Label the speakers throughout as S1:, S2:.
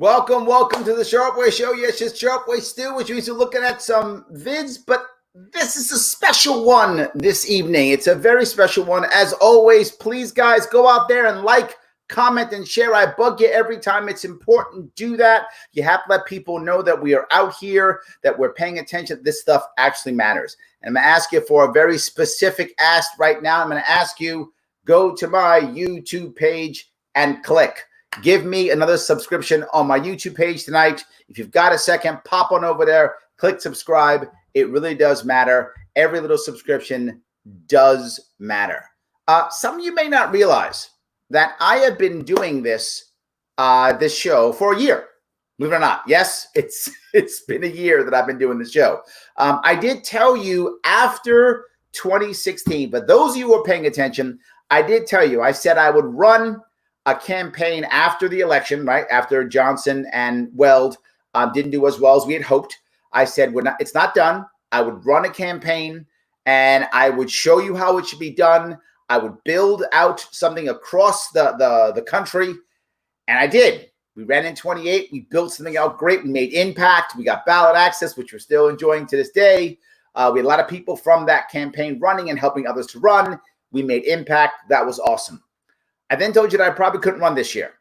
S1: Welcome to the Sharpe Way show. Yes, it's Sharpe Way still, which means we're looking at some vids, but this is a special one this evening. It's a very special one. As always, please, guys, go out there and like, comment, and share. I bug you every time. It's important. Do that. You have to let people know that we are out here, that we're paying attention. This stuff actually matters. And I'm going to ask you for a very specific ask right now. I'm going to ask you, go to my YouTube page and click. Give me another subscription on my YouTube page tonight. If you've got a second, pop on over there, click subscribe. It really does matter. Every little subscription does matter. Some of you may not realize that I have been doing this show for a year. Believe it or not. Yes, it's been a year that I've been doing this show. I did tell you after 2016, but those of you who are paying attention, I did tell you, I said I would run a campaign after the election, right? After Johnson and Weld didn't do as well as we had hoped. I said, it's not done. I would run a campaign and I would show you how it should be done. I would build out something across the country. And I did. We ran in 28. We built something out great. We made impact. We got ballot access, which we're still enjoying to this day. We had a lot of people from that campaign running and helping others to run. We made impact. That was awesome. I then told you that I probably couldn't run this year,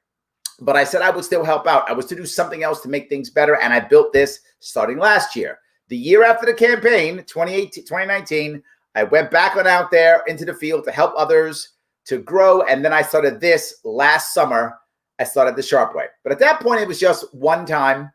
S1: but I said I would still help out. I was to do something else to make things better, and I built this starting last year. The year after the campaign, 2019, I went back on out there into the field to help others to grow, and then I started this last summer. I started the Sharpe Way. But at that point, it was just one time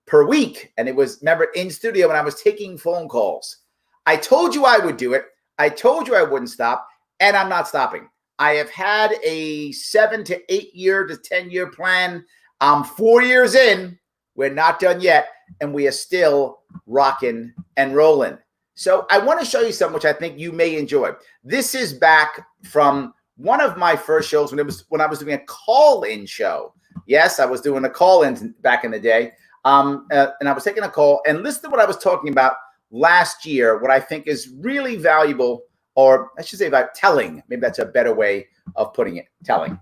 S1: per week, and it was, remember, in studio when I was taking phone calls. I told you I would do it. I told you I wouldn't stop, and I'm not stopping. I have had a 7 to 8 year to 10-year plan. I'm 4 years in. We're not done yet, and we are still rocking and rolling. So I want to show you something which I think you may enjoy. This is back from one of my first shows when I was doing a call-in show. Yes, I was doing a call-in back in the day, and I was taking a call. And listen to what I was talking about last year, what I think is really valuable. Or I should say about telling. Maybe that's a better way of putting it. Telling.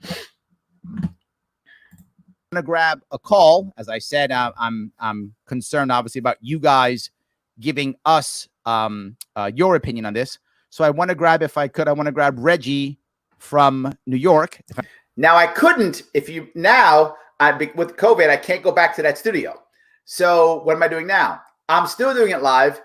S1: I'm going to grab a call. As I said, I'm concerned, obviously, about you guys giving us your opinion on this. So I want to grab, if I could, I want to grab Reggie from New York. Now, I couldn't, with COVID, I can't go back to that studio. So what am I doing now? I'm still doing it live,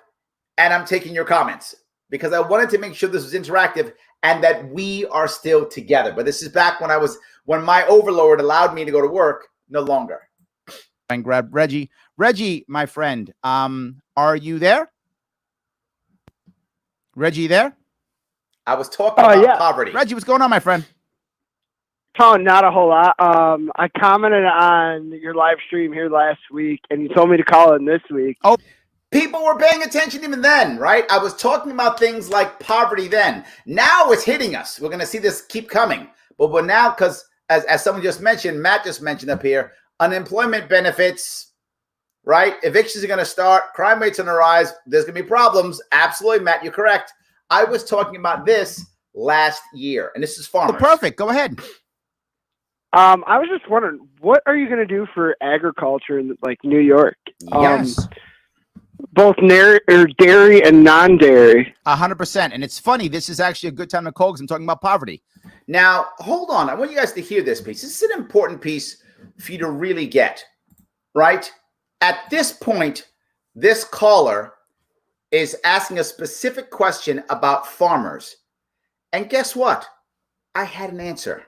S1: and I'm taking your comments, because I wanted to make sure this was interactive and that we are still together. But this is back when my overlord allowed me to go to work, no longer. And grab Reggie. Reggie, my friend, are you there? Reggie, there? I was talking about poverty. Reggie, what's going on, my friend?
S2: Oh, not a whole lot. I commented on your live stream here last week, and you told me to call in this week.
S1: Oh. People were paying attention even then, right? I was talking about things like poverty then. Now it's hitting us. We're going to see this keep coming. But now, because as someone just mentioned, Matt just mentioned up here, unemployment benefits, right? Evictions are going to start. Crime rates on the rise. There's going to be problems. Absolutely, Matt, you're correct. I was talking about this last year, and this is farmers. Oh, perfect. Go ahead.
S2: I was just wondering, what are you going to do for agriculture in New York?
S1: Yes.
S2: Both dairy and non-dairy.
S1: 100%. And it's funny, this is actually a good time to call because I'm talking about poverty. Now, hold on. I want you guys to hear this piece. This is an important piece for you to really get, right? At this point, this caller is asking a specific question about farmers. And guess what? I had an answer.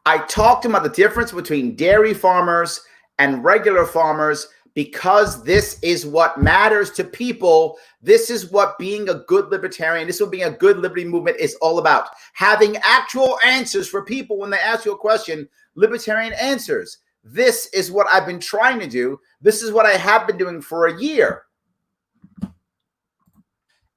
S1: I talked about the difference between dairy farmers and regular farmers, because this is what matters to people. This is what being a good libertarian, this is what being a good liberty movement is all about. Having actual answers for people when they ask you a question, libertarian answers. This is what I've been trying to do. This is what I have been doing for a year.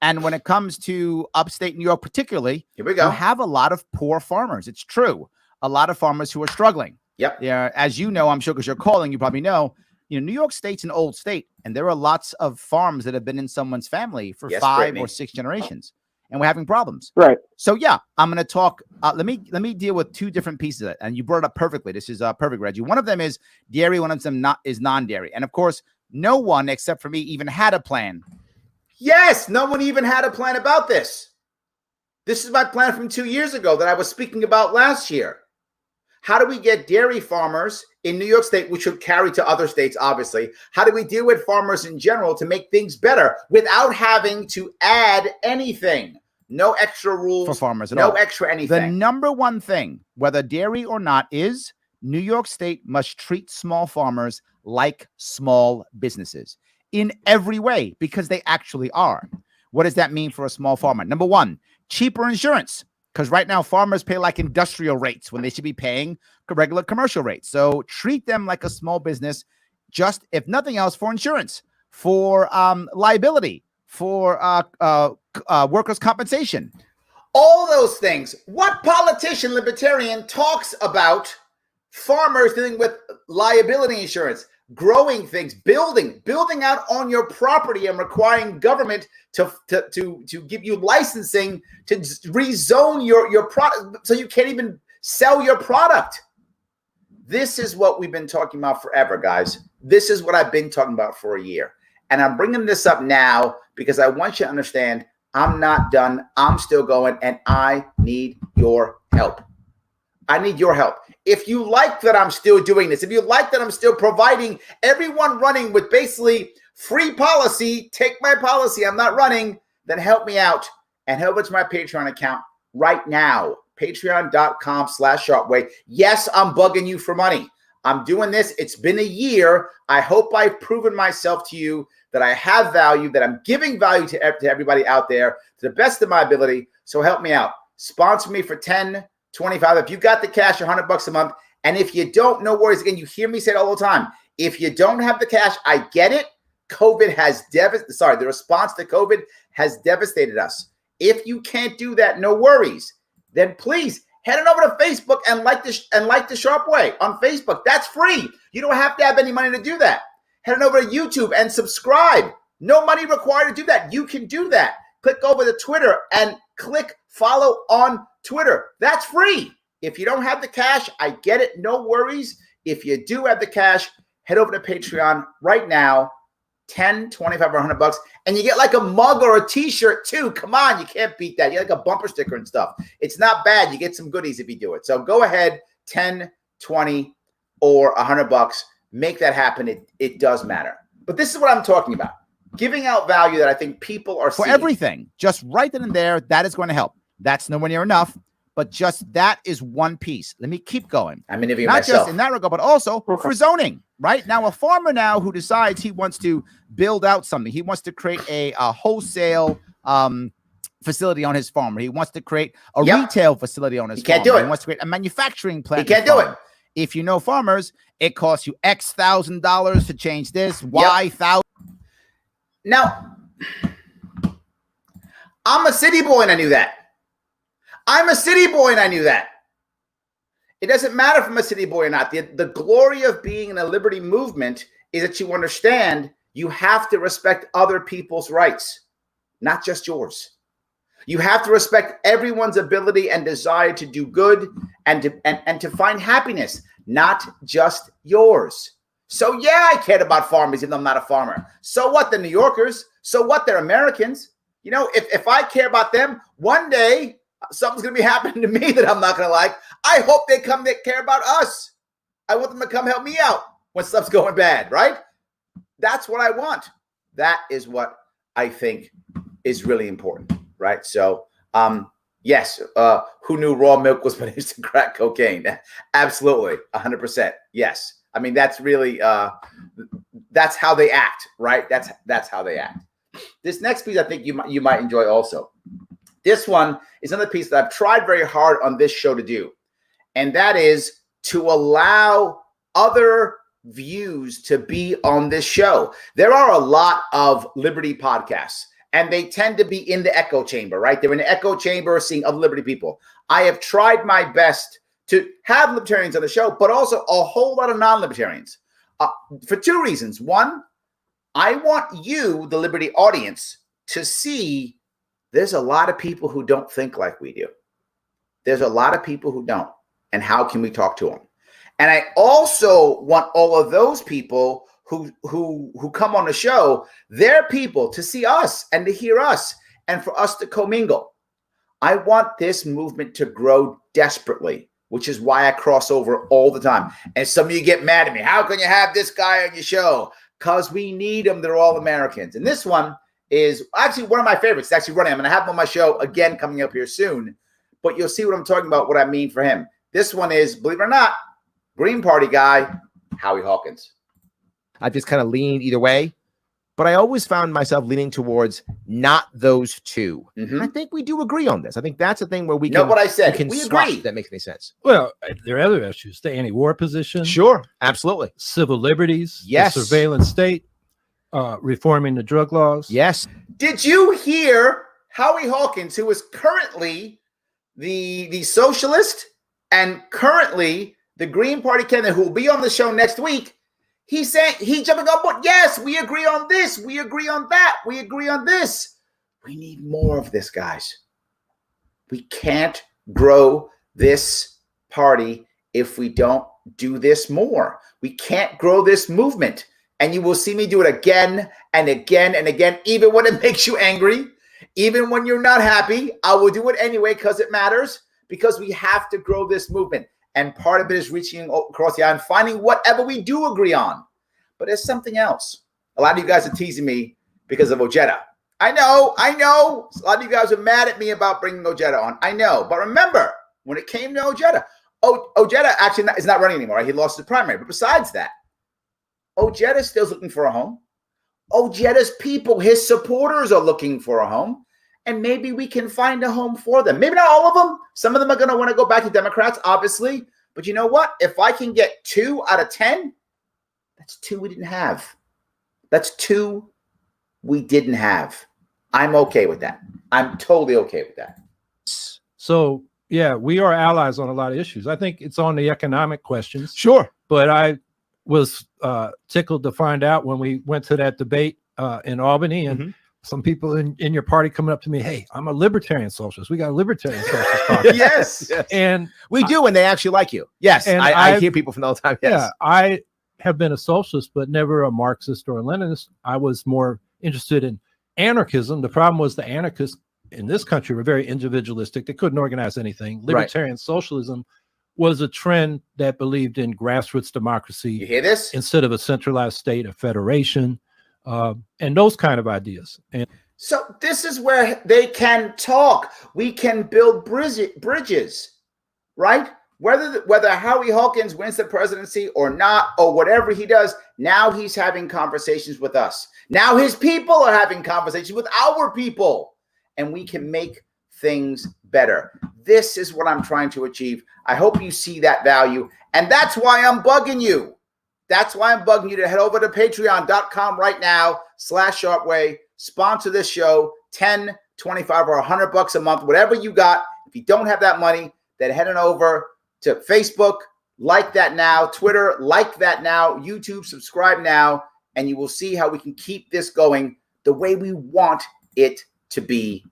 S1: And when it comes to upstate New York particularly, here we go. You have a lot of poor farmers. It's true. A lot of farmers who are struggling. Yep. Yeah, as you know, I'm sure because you're calling, you probably know, New York State's an old state, and there are lots of farms that have been in someone's family for 5 or 6 generations. and we're having problems.
S2: Right.
S1: So yeah, I'm going to talk. Let me deal with two different pieces of it, and you brought it up perfectly. This is perfect, Reggie. One of them is dairy. One of them is non-dairy, and of course, no one except for me even had a plan. Yes, no one even had a plan about this. This is my plan from 2 years ago that I was speaking about last year. How do we get dairy farmers in New York State, which should carry to other states, obviously? How do we deal with farmers in general to make things better without having to add anything? No extra rules
S3: for farmers at
S1: no
S3: all.
S1: extra anything.
S3: The number one thing, whether dairy or not, is New York State must treat small farmers like small businesses in every way, because they actually are. What does that mean for a small farmer? Number one, cheaper insurance, because right now farmers pay like industrial rates when they should be paying regular commercial rates. So treat them like a small business, just if nothing else, for insurance, for liability, for workers' compensation.
S1: All those things. What politician, libertarian, talks about farmers dealing with liability insurance, growing things, building out on your property and requiring government to give you licensing to rezone your product so you can't even sell your product? This is what we've been talking about forever, guys. This is what I've been talking about for a year. And I'm bringing this up now because I want you to understand I'm not done. I'm still going, and I need your help. I need your help. If you like that I'm still doing this, if you like that I'm still providing everyone running with basically free policy, take my policy, I'm not running, then help me out and head over to my Patreon account right now. Patreon.com/SharpeWay. Yes, I'm bugging you for money. I'm doing this. It's been a year. I hope I've proven myself to you that I have value, that I'm giving value to everybody out there to the best of my ability. So help me out. Sponsor me for 10, 25. If you got the cash, $100 a month. And if you don't, no worries. Again, you hear me say it all the time. If you don't have the cash, I get it. COVID has the response to COVID has devastated us. If you can't do that, no worries. Then please head on over to Facebook and like the Sharpe Way on Facebook. That's free. You don't have to have any money to do that. Head on over to YouTube and subscribe. No money required to do that. You can do that. Click over to Twitter and click follow on Twitter. That's free. If you don't have the cash, I get it. No worries. If you do have the cash, head over to Patreon right now. 10, 25, or $100, and you get like a mug or a t-shirt too. Come on, you can't beat that. You get like a bumper sticker and stuff. It's not bad. You get some goodies if you do it. So go ahead, 10, 20, or $100. Make that happen. It does matter. But this is what I'm talking about. Giving out value that I think people are
S3: for
S1: seeing.
S3: Everything. Just right then and there. That is going to help. That's nowhere near enough, but just that is one piece. Let me keep going.
S1: I'm interviewing
S3: not
S1: myself.
S3: Just in that regard, but also for zoning. Right now, a farmer now who decides he wants to build out something, he wants to create a wholesale facility on his farm. He wants to create a retail facility on his farm.
S1: Can't do it.
S3: He wants to create a manufacturing plant.
S1: He can't do it.
S3: If you know farmers, it costs you X $1,000 to change this, Y thousand.
S1: Now, I'm a city boy and I knew that. I'm a city boy and I knew that. It doesn't matter if I'm a city boy or not. The glory of being in a liberty movement is that you understand you have to respect other people's rights, not just yours. You have to respect everyone's ability and desire to do good and to find happiness, not just yours. So yeah, I cared about farmers even though I'm not a farmer. So what, the New Yorkers? So what, they're Americans? You know, if I care about them, one day something's going to be happening to me that I'm not going to like. I hope they come to care about us. I want them to come help me out when stuff's going bad, right? That's what I want. That is what I think is really important, right? So, yes, who knew raw milk was used to crack cocaine? Absolutely, 100%. Yes. I mean, that's really, that's how they act, right? That's how they act. This next piece I think you might enjoy also. This one is another piece that I've tried very hard on this show to do, and that is to allow other views to be on this show. There are a lot of liberty podcasts, and they tend to be in the echo chamber, right? They're in the echo chamber seeing other liberty people. I have tried my best to have libertarians on the show, but also a whole lot of non-libertarians for two reasons. One, I want you, the liberty audience, to see there's a lot of people who don't think like we do. There's a lot of people who don't. And how can we talk to them? And I also want all of those people who come on the show, their people, to see us and to hear us and for us to commingle. I want this movement to grow desperately, which is why I cross over all the time. And some of you get mad at me. How can you have this guy on your show? Because we need them. They're all Americans. And this one is actually one of my favorites. It's actually running. I'm going to have him on my show again coming up here soon. But you'll see what I'm talking about, what I mean for him. This one is, believe it or not, Green Party guy, Howie Hawkins.
S4: I just kind of leaned either way, but I always found myself leaning towards not those two. And I think we do agree on this. I think that's the thing where we
S1: know
S4: can,
S1: what I said.
S4: We
S1: agree.
S4: if that makes any sense.
S5: Well, there are other issues. The anti-war position.
S4: Sure. Absolutely.
S5: Civil liberties.
S4: Yes.
S5: The surveillance state. Reforming the drug laws.
S4: Yes.
S1: Did you hear Howie Hawkins, who is currently the socialist and currently the Green Party candidate who will be on the show next week? He's saying, he's jumping on board. Yes, we agree on this. We agree on that. We agree on this. We need more of this, guys. We can't grow this party if we don't do this more. We can't grow this movement. And you will see me do it again and again and again, even when it makes you angry, even when you're not happy. I will do it anyway because it matters, because we have to grow this movement. And part of it is reaching across the aisle and finding whatever we do agree on. But there's something else. A lot of you guys are teasing me because of Ojeda. I know. A lot of you guys are mad at me about bringing Ojeda on. I know. But remember, when it came to Ojeda, Ojeda actually is not running anymore. Right? He lost the primary. But besides that, Ojeda is still looking for a home. Ojeda's people, his supporters, are looking for a home. And maybe we can find a home for them. Maybe not all of them. Some of them are going to want to go back to Democrats, obviously. But you know what? If I can get 2 out of 10, that's 2 we didn't have. That's 2 we didn't have. I'm okay with that. I'm totally okay with that.
S5: So, yeah, we are allies on a lot of issues. I think it's on the economic questions.
S4: Sure.
S5: But I was tickled to find out when we went to that debate in Albany, and some people in your party coming up to me, hey, I'm a libertarian socialist. We got a libertarian socialist party.
S1: Yes.
S5: And
S4: we do, and they actually like you. Yes.
S5: And
S4: I hear people from all the time. Yes.
S5: Yeah, I have been a socialist, but never a Marxist or a Leninist. I was more interested in anarchism. The problem was the anarchists in this country were very individualistic. They couldn't organize anything. Libertarian socialism was a trend that believed in grassroots democracy.
S1: You hear this?
S5: Instead of a centralized state, a federation, and those kind of ideas. And
S1: so this is where they can talk. We can build bridges, right? Whether Howie Hawkins wins the presidency or not, or whatever he does, now he's having conversations with us. Now his people are having conversations with our people, and we can make things better. This is what I'm trying to achieve. I hope you see that value, and that's why I'm bugging you. That's why I'm bugging you to head over to patreon.com right now, /Sharpe Way, sponsor this show, 10, 25, or $100 a month, whatever you got. If you don't have that money, then head on over to Facebook, like that now, Twitter, like that now, YouTube, subscribe now, and you will see how we can keep this going the way we want it to be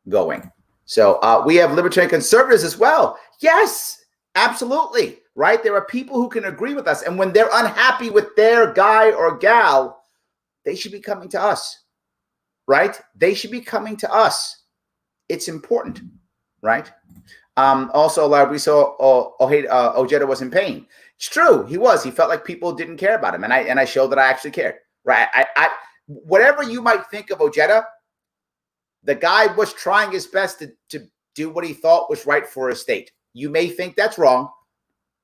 S1: going. So we have libertarian conservatives as well. Yes, absolutely. Right? There are people who can agree with us. And when they're unhappy with their guy or gal, they should be coming to us. Right? They should be coming to us. It's important. Right? Also, we saw Ojeda was in pain. It's true. He was. He felt like people didn't care about him. And I showed that I actually cared. Right? Whatever you might think of Ojeda, the guy was trying his best to do what he thought was right for his state. You may think that's wrong,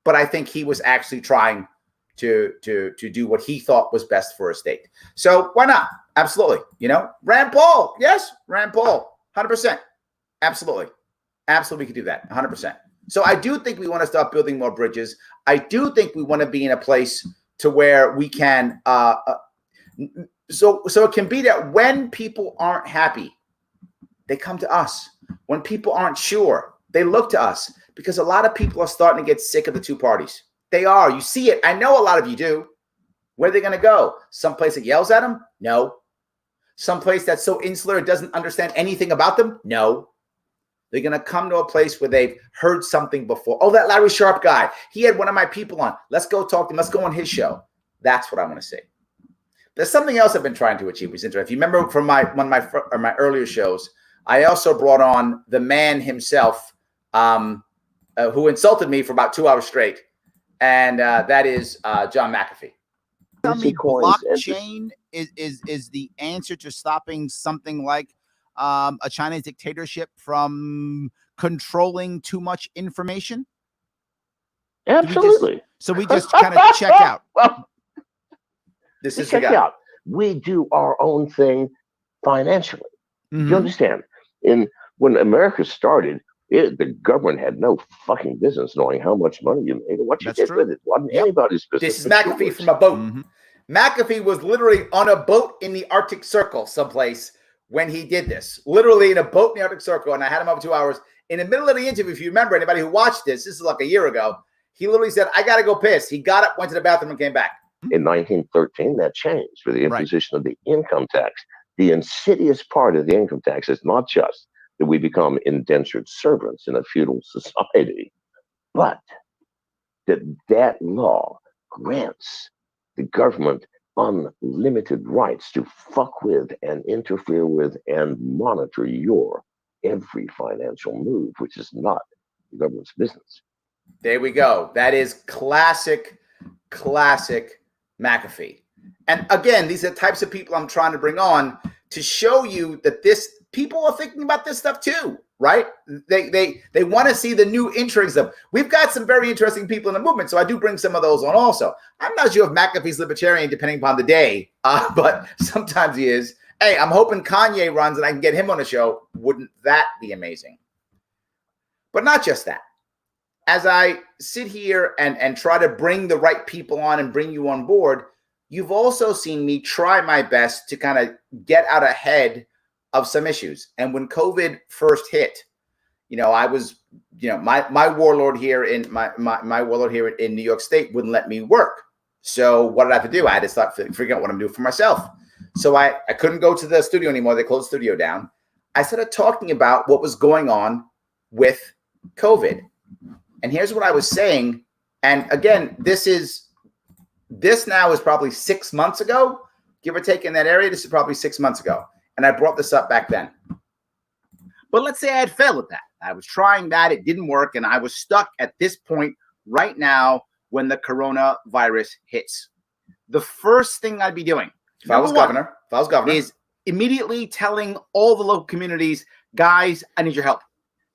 S1: but I think he was actually trying to do what he thought was best for his state. So why not? Absolutely. You know, Rand Paul. Yes, Rand Paul. 100%. Absolutely. Absolutely, we could do that. 100%. So I do think we want to start building more bridges. I do think we want to be in a place to where we can. So it can be that when people aren't happy, they come to us. When people aren't sure, they look to us, because a lot of people are starting to get sick of the two parties. They are. You see it. I know a lot of you do. Where are they going to go? Someplace that yells at them? No. Someplace that's so insular it doesn't understand anything about them? No. They're going to come to a place where they've heard something before. Oh, that Larry Sharpe guy. He had one of my people on. Let's go talk to him. Let's go on his show. That's what I want to see. There's something else I've been trying to achieve. If you remember from one of my earlier shows, I also brought on the man himself who insulted me for about 2 hours straight. And that is John McAfee.
S3: Tell me blockchain is the answer to stopping something like a Chinese dictatorship from controlling too much information?
S6: Absolutely.
S3: So we just kind of check out.
S6: Well,
S1: this is
S6: check out. We do our own thing financially.
S3: Mm-hmm.
S6: You understand? When America started, the government had no fucking business knowing how much money you made and what you did with it. It wasn't anybody's business.
S1: This is McAfee from a boat.
S3: Mm-hmm.
S1: McAfee was literally on a boat in the Arctic Circle someplace when he did this. Literally in a boat in the Arctic Circle, and I had him over 2 hours. In the middle of the interview, if you remember, anybody who watched this is like a year ago, he literally said, I got to go piss. He got up, went to the bathroom, and came back.
S6: In 1913, that changed with the imposition of the income tax. The insidious part of the income tax is not just that we become indentured servants in a feudal society, but that law grants the government unlimited rights to fuck with and interfere with and monitor your every financial move, which is not the government's business.
S1: There we go. That is classic McAfee. And again, these are the types of people I'm trying to bring on to show you that people are thinking about this stuff too, right? They want to see the new interesting stuff. We've got some very interesting people in the movement, so I do bring some of those on also. I'm not sure if McAfee's libertarian, depending upon the day, but sometimes he is. Hey, I'm hoping Kanye runs and I can get him on the show. Wouldn't that be amazing? But not just that. As I sit here and try to bring the right people on and bring you on board, you've also seen me try my best to kind of get out ahead of some issues. And when COVID first hit, I was, my warlord here in my warlord here in New York State wouldn't let me work. So what did I have to do? I had to start figuring out what I'm doing for myself. So I couldn't go to the studio anymore. They closed the studio down. I started talking about what was going on with COVID. And here's what I was saying. And again, this now is probably 6 months ago, give or take in that area. This is probably 6 months ago. And I brought this up back then. But let's say I had failed at that. I was trying that. It didn't work. And I was stuck at this point right now when the coronavirus hits. The first thing I'd be doing if I was governor, is immediately telling all the local communities, guys, I need your help.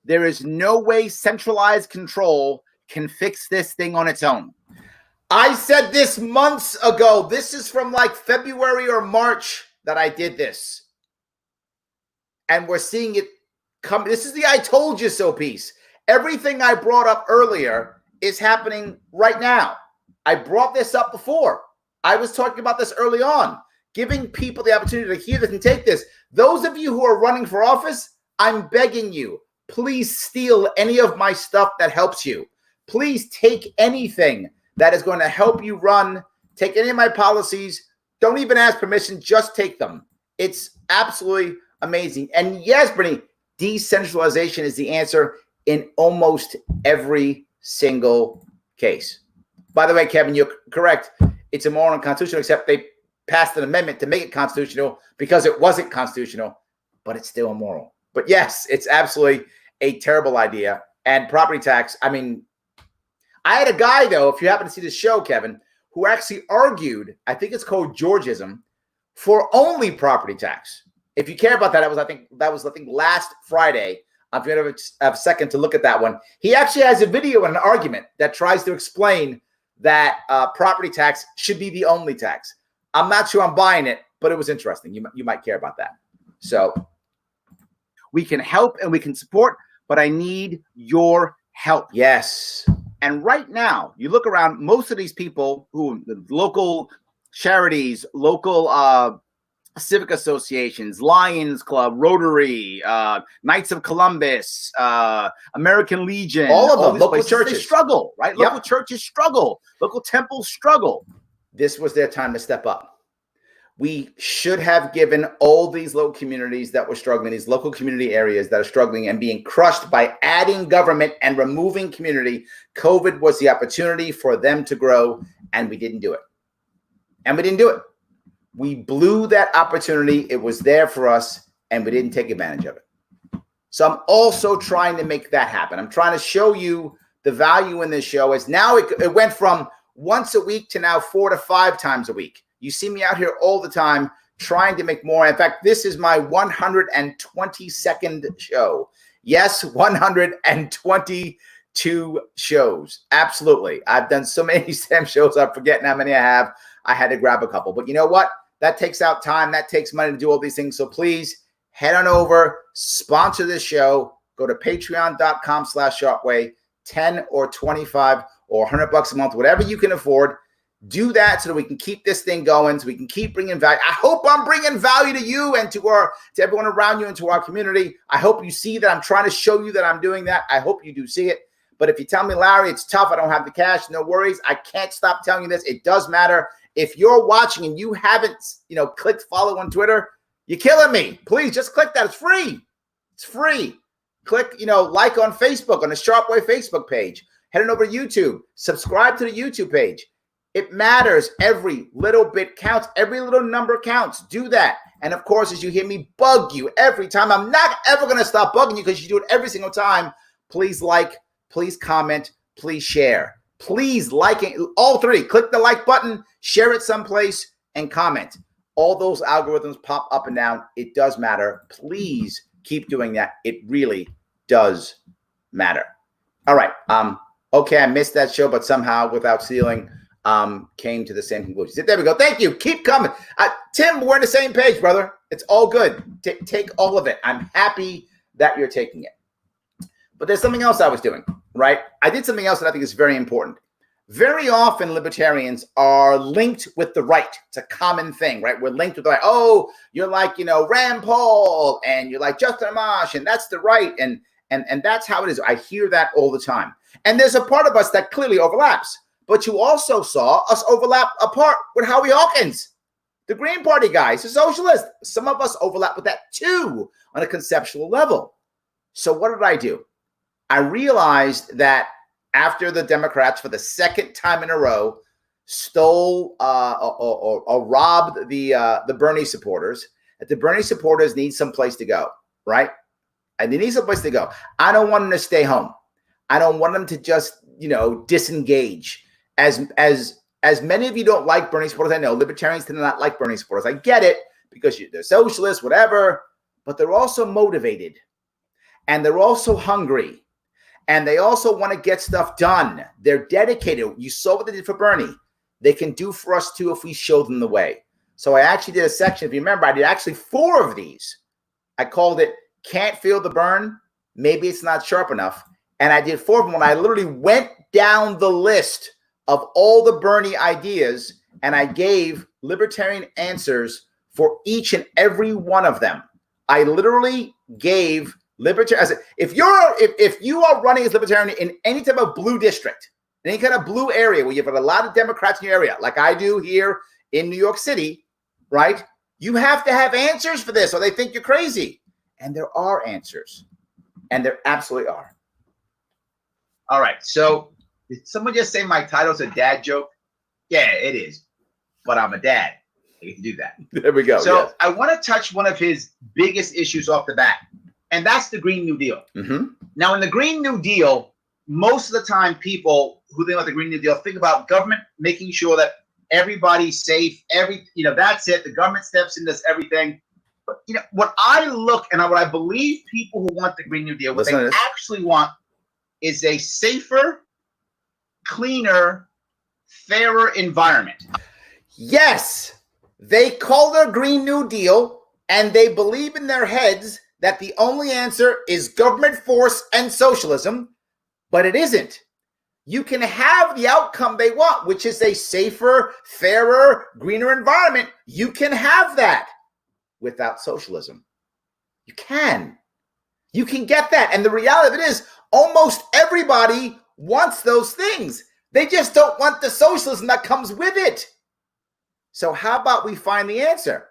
S1: There is no way centralized control can fix this thing on its own. I said this months ago. This is from like February or March that I did this. And we're seeing it come. This is the I told you so piece. Everything I brought up earlier is happening right now. I brought this up before. I was talking about this early on, giving people the opportunity to hear this and take this. Those of you who are running for office, I'm begging you, please steal any of my stuff that helps you. Please take anything that is going to help you run. Take any of my policies. Don't even ask permission. Just take them. It's absolutely amazing. And yes, Brittany, decentralization is the answer in almost every single case. By the way, Kevin, you're correct. It's immoral and unconstitutional, except they passed an amendment to make it constitutional because it wasn't constitutional, but it's still immoral. But yes, it's absolutely a terrible idea. And property tax, I mean, I had a guy, though, if you happen to see this show, Kevin, who actually argued, I think it's called Jorgenson, for only property tax. If you care about that, that was I think last Friday. If you have a second to look at that one, he actually has a video and an argument that tries to explain that property tax should be the only tax. I'm not sure I'm buying it, but it was interesting. You might care about that. So we can help and we can support, but I need your help. Yes. And right now, you look around, most of these people who local charities, local civic associations, Lions Club, Rotary, Knights of Columbus, American Legion, all of them, local churches, they struggle, right? Yep. Local churches struggle. Local temples struggle. This was their time to step up. We should have given all these local communities that were struggling, these local community areas that are struggling and being crushed by adding government and removing community. COVID was the opportunity for them to grow, and we didn't do it. And we didn't do it. We blew that opportunity. It was there for us, and we didn't take advantage of it. So I'm also trying to make that happen. I'm trying to show you the value in this show. Is now it went from once a week to now 4 to 5 times a week. You see me out here all the time trying to make more. In fact, this is my 122nd show. Yes, 122 shows. Absolutely. I've done so many STEM shows. I'm forgetting how many I have. I had to grab a couple. But you know what? That takes out time. That takes money to do all these things. So please head on over, sponsor this show. Go to patreon.com/SharpeWay, 10 or 25 or $100 a month, whatever you can afford. Do that so that we can keep this thing going, so we can keep bringing value. I hope I'm bringing value to you and to everyone around you and to our community. I hope you see that I'm trying to show you that I'm doing that. I hope you do see it. But if you tell me, Larry, it's tough, I don't have the cash, no worries. I can't stop telling you this. It does matter. If you're watching and you haven't, clicked follow on Twitter, you're killing me. Please just click that. It's free. It's free. Click, like on Facebook, on the Sharpe Way Facebook page. Head on over to YouTube. Subscribe to the YouTube page. It matters. Every little bit counts. Every little number counts. Do that. And of course, as you hear me bug you every time, I'm not ever going to stop bugging you because you do it every single time. Please like, please comment, please share. Please like it. All three. Click the like button, share it someplace, and comment. All those algorithms pop up and down. It does matter. Please keep doing that. It really does matter. All right. Okay, I missed that show, but somehow without stealing, came to the same conclusion. There we go. Thank you. Keep coming. Tim, we're on the same page, brother. It's all good. Take all of it. I'm happy that you're taking it. But there's something else I was doing, right? I did something else that I think is very important. Very often, libertarians are linked with the right. It's a common thing, right? We're linked with the right. Oh, you're like, Rand Paul, and you're like Justin Amash, and that's the right. And that's how it is. I hear that all the time. And there's a part of us that clearly overlaps. But you also saw us overlap apart with Howie Hawkins, the Green Party guy. He's a socialist. Some of us overlap with that too on a conceptual level. So what did I do? I realized that after the Democrats, for the second time in a row, stole or robbed the Bernie supporters, that the Bernie supporters need some place to go, right? And they need some place to go. I don't want them to stay home. I don't want them to just, disengage. As many of you don't like Bernie supporters, I know libertarians tend to not like Bernie supporters. I get it because they're socialists, whatever, but they're also motivated and they're also hungry and they also want to get stuff done. They're dedicated. You saw what they did for Bernie. They can do for us too if we show them the way. So I actually did a section. If you remember, I did actually 4 of these. I called it Can't Feel the Burn. Maybe it's not sharp enough. And I did 4 of them when I literally went down the list of all the Bernie ideas, and I gave libertarian answers for each and every one of them. I literally gave libertarian. If you are running as libertarian in any type of blue district, in any kind of blue area where you've got a lot of Democrats in your area, like I do here in New York City, right? You have to have answers for this, or they think you're crazy. And there are answers, and there absolutely are. All right, so did someone just say my title's a dad joke? Yeah, it is. But I'm a dad. I get to do that. There we go. So yes. I want to touch one of his biggest issues off the bat, and that's the Green New Deal. Mm-hmm. Now, in the Green New Deal, most of the time people who think about the Green New Deal think about government making sure that everybody's safe. That's it. The government steps in, does everything. But, what I look and what I believe people who want the Green New Deal, what they actually want is a safer, cleaner, fairer environment. Yes, they call it a Green New Deal, and they believe in their heads that the only answer is government force and socialism, but it isn't. You can have the outcome they want, which is a safer, fairer, greener environment. You can have that without socialism. You can get that. And the reality of it is almost everybody wants those things. They just don't want the socialism that comes with it. So how about we find the answer?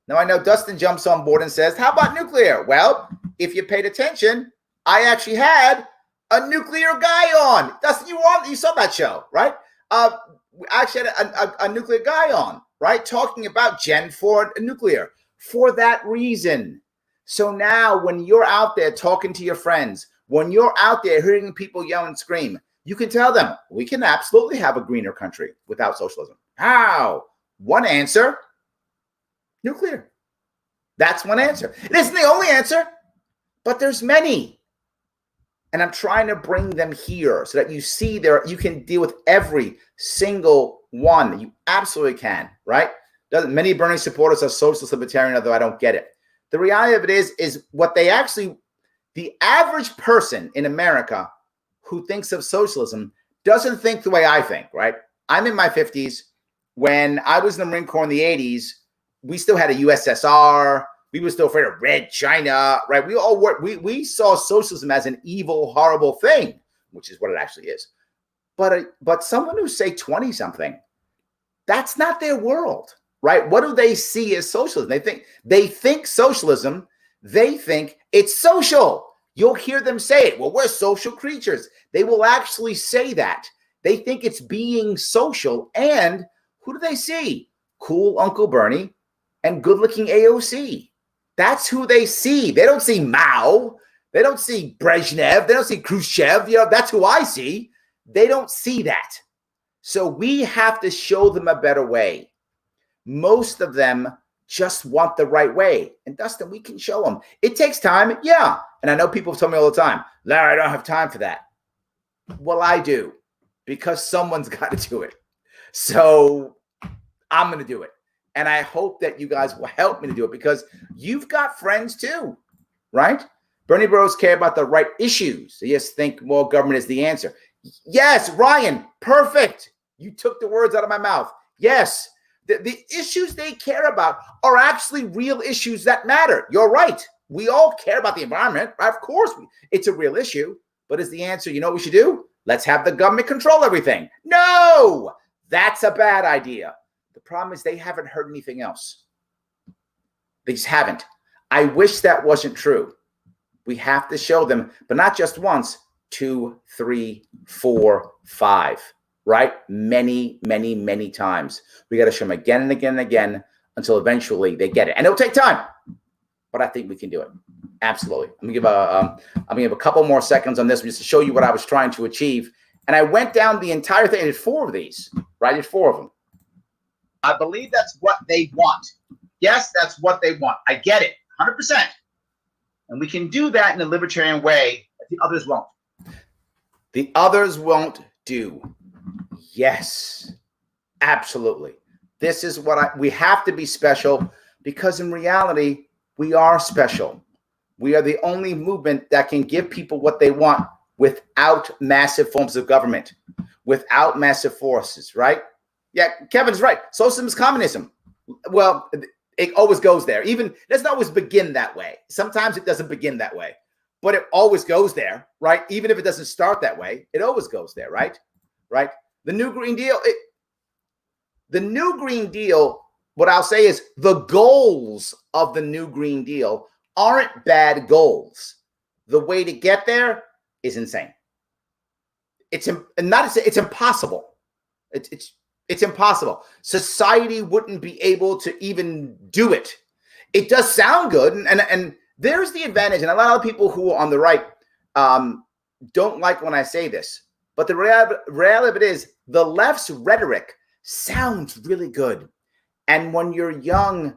S1: Now, I know Dustin jumps on board and says, how about nuclear? Well, if you paid attention, I actually had a nuclear guy on. Dustin, you saw that show, right? I actually had a nuclear guy on, right? Talking about Gen 4 nuclear for that reason. So now when you're out there talking to your friends, when you're out there hearing people yell and scream, you can tell them, we can absolutely have a greener country without socialism. How? One answer. Nuclear. That's one answer. It isn't the only answer, but there's many. And I'm trying to bring them here so that you see you can deal with every single one. You absolutely can, right? Many Bernie supporters are socialist libertarian, although I don't get it. The reality of it is what they actually, the average person in America who thinks of socialism doesn't think the way I think, right? I'm in my 50s. When I was in the Marine Corps in the 80s, we still had a USSR. We were still afraid of Red China, right? We saw socialism as an evil, horrible thing, which is what it actually is. But someone who's, say, 20-something, that's not their world, right? What do they see as socialism? They think socialism, they think it's social. You'll hear them say it. Well, we're social creatures. They will actually say that. They think it's being social. And who do they see? Cool Uncle Bernie and good-looking AOC. That's who they see. They don't see Mao. They don't see Brezhnev. They don't see Khrushchev. That's who I see. They don't see that. So we have to show them a better way. Most of them just want the right way. And Dustin, we can show them. It takes time. Yeah. And I know people tell me all the time, Larry, I don't have time for that. Well, I do, because someone's got to do it. So I'm going to do it. And I hope that you guys will help me to do it, because you've got friends too, right? Bernie bros care about the right issues. They just think more government is the answer. Yes, Ryan, perfect. You took the words out of my mouth. Yes, the issues they care about are actually real issues that matter. You're right. We all care about the environment, right? Of course, it's a real issue. But is the answer, you know what we should do? Let's have the government control everything. No, that's a bad idea. The problem is they haven't heard anything else. They just haven't. I wish that wasn't true. We have to show them, but not just once, 2, 3, 4, 5, right? Many, many, many times. We got to show them again and again and again until eventually they get it. And it'll take time, but I think we can do it. Absolutely. I'm gonna give a couple more seconds on this just to show you what I was trying to achieve. And I went down the entire thing. I did 4 of these, right? I did 4 of them. I believe that's what they want. Yes, that's what they want. I get it, 100%. And we can do that in a libertarian way that the others won't. The others won't do. Yes, absolutely. This is what we have to be special, because in reality, we are special. We are the only movement that can give people what they want without massive forms of government, without massive forces, right? Yeah, Kevin's right. Socialism is communism. Well, it always goes there. Even it doesn't always begin that way. Sometimes it doesn't begin that way, but it always goes there, right? Even if it doesn't start that way, it always goes there, right? Right? The New Green Deal, what I'll say is the goals of the New Green Deal aren't bad goals. The way to get there is insane. It's impossible. It's impossible. Society wouldn't be able to even do it. It does sound good, and there's the advantage. And a lot of people who are on the right don't like when I say this, but the reality of it is the left's rhetoric sounds really good. And when you're young,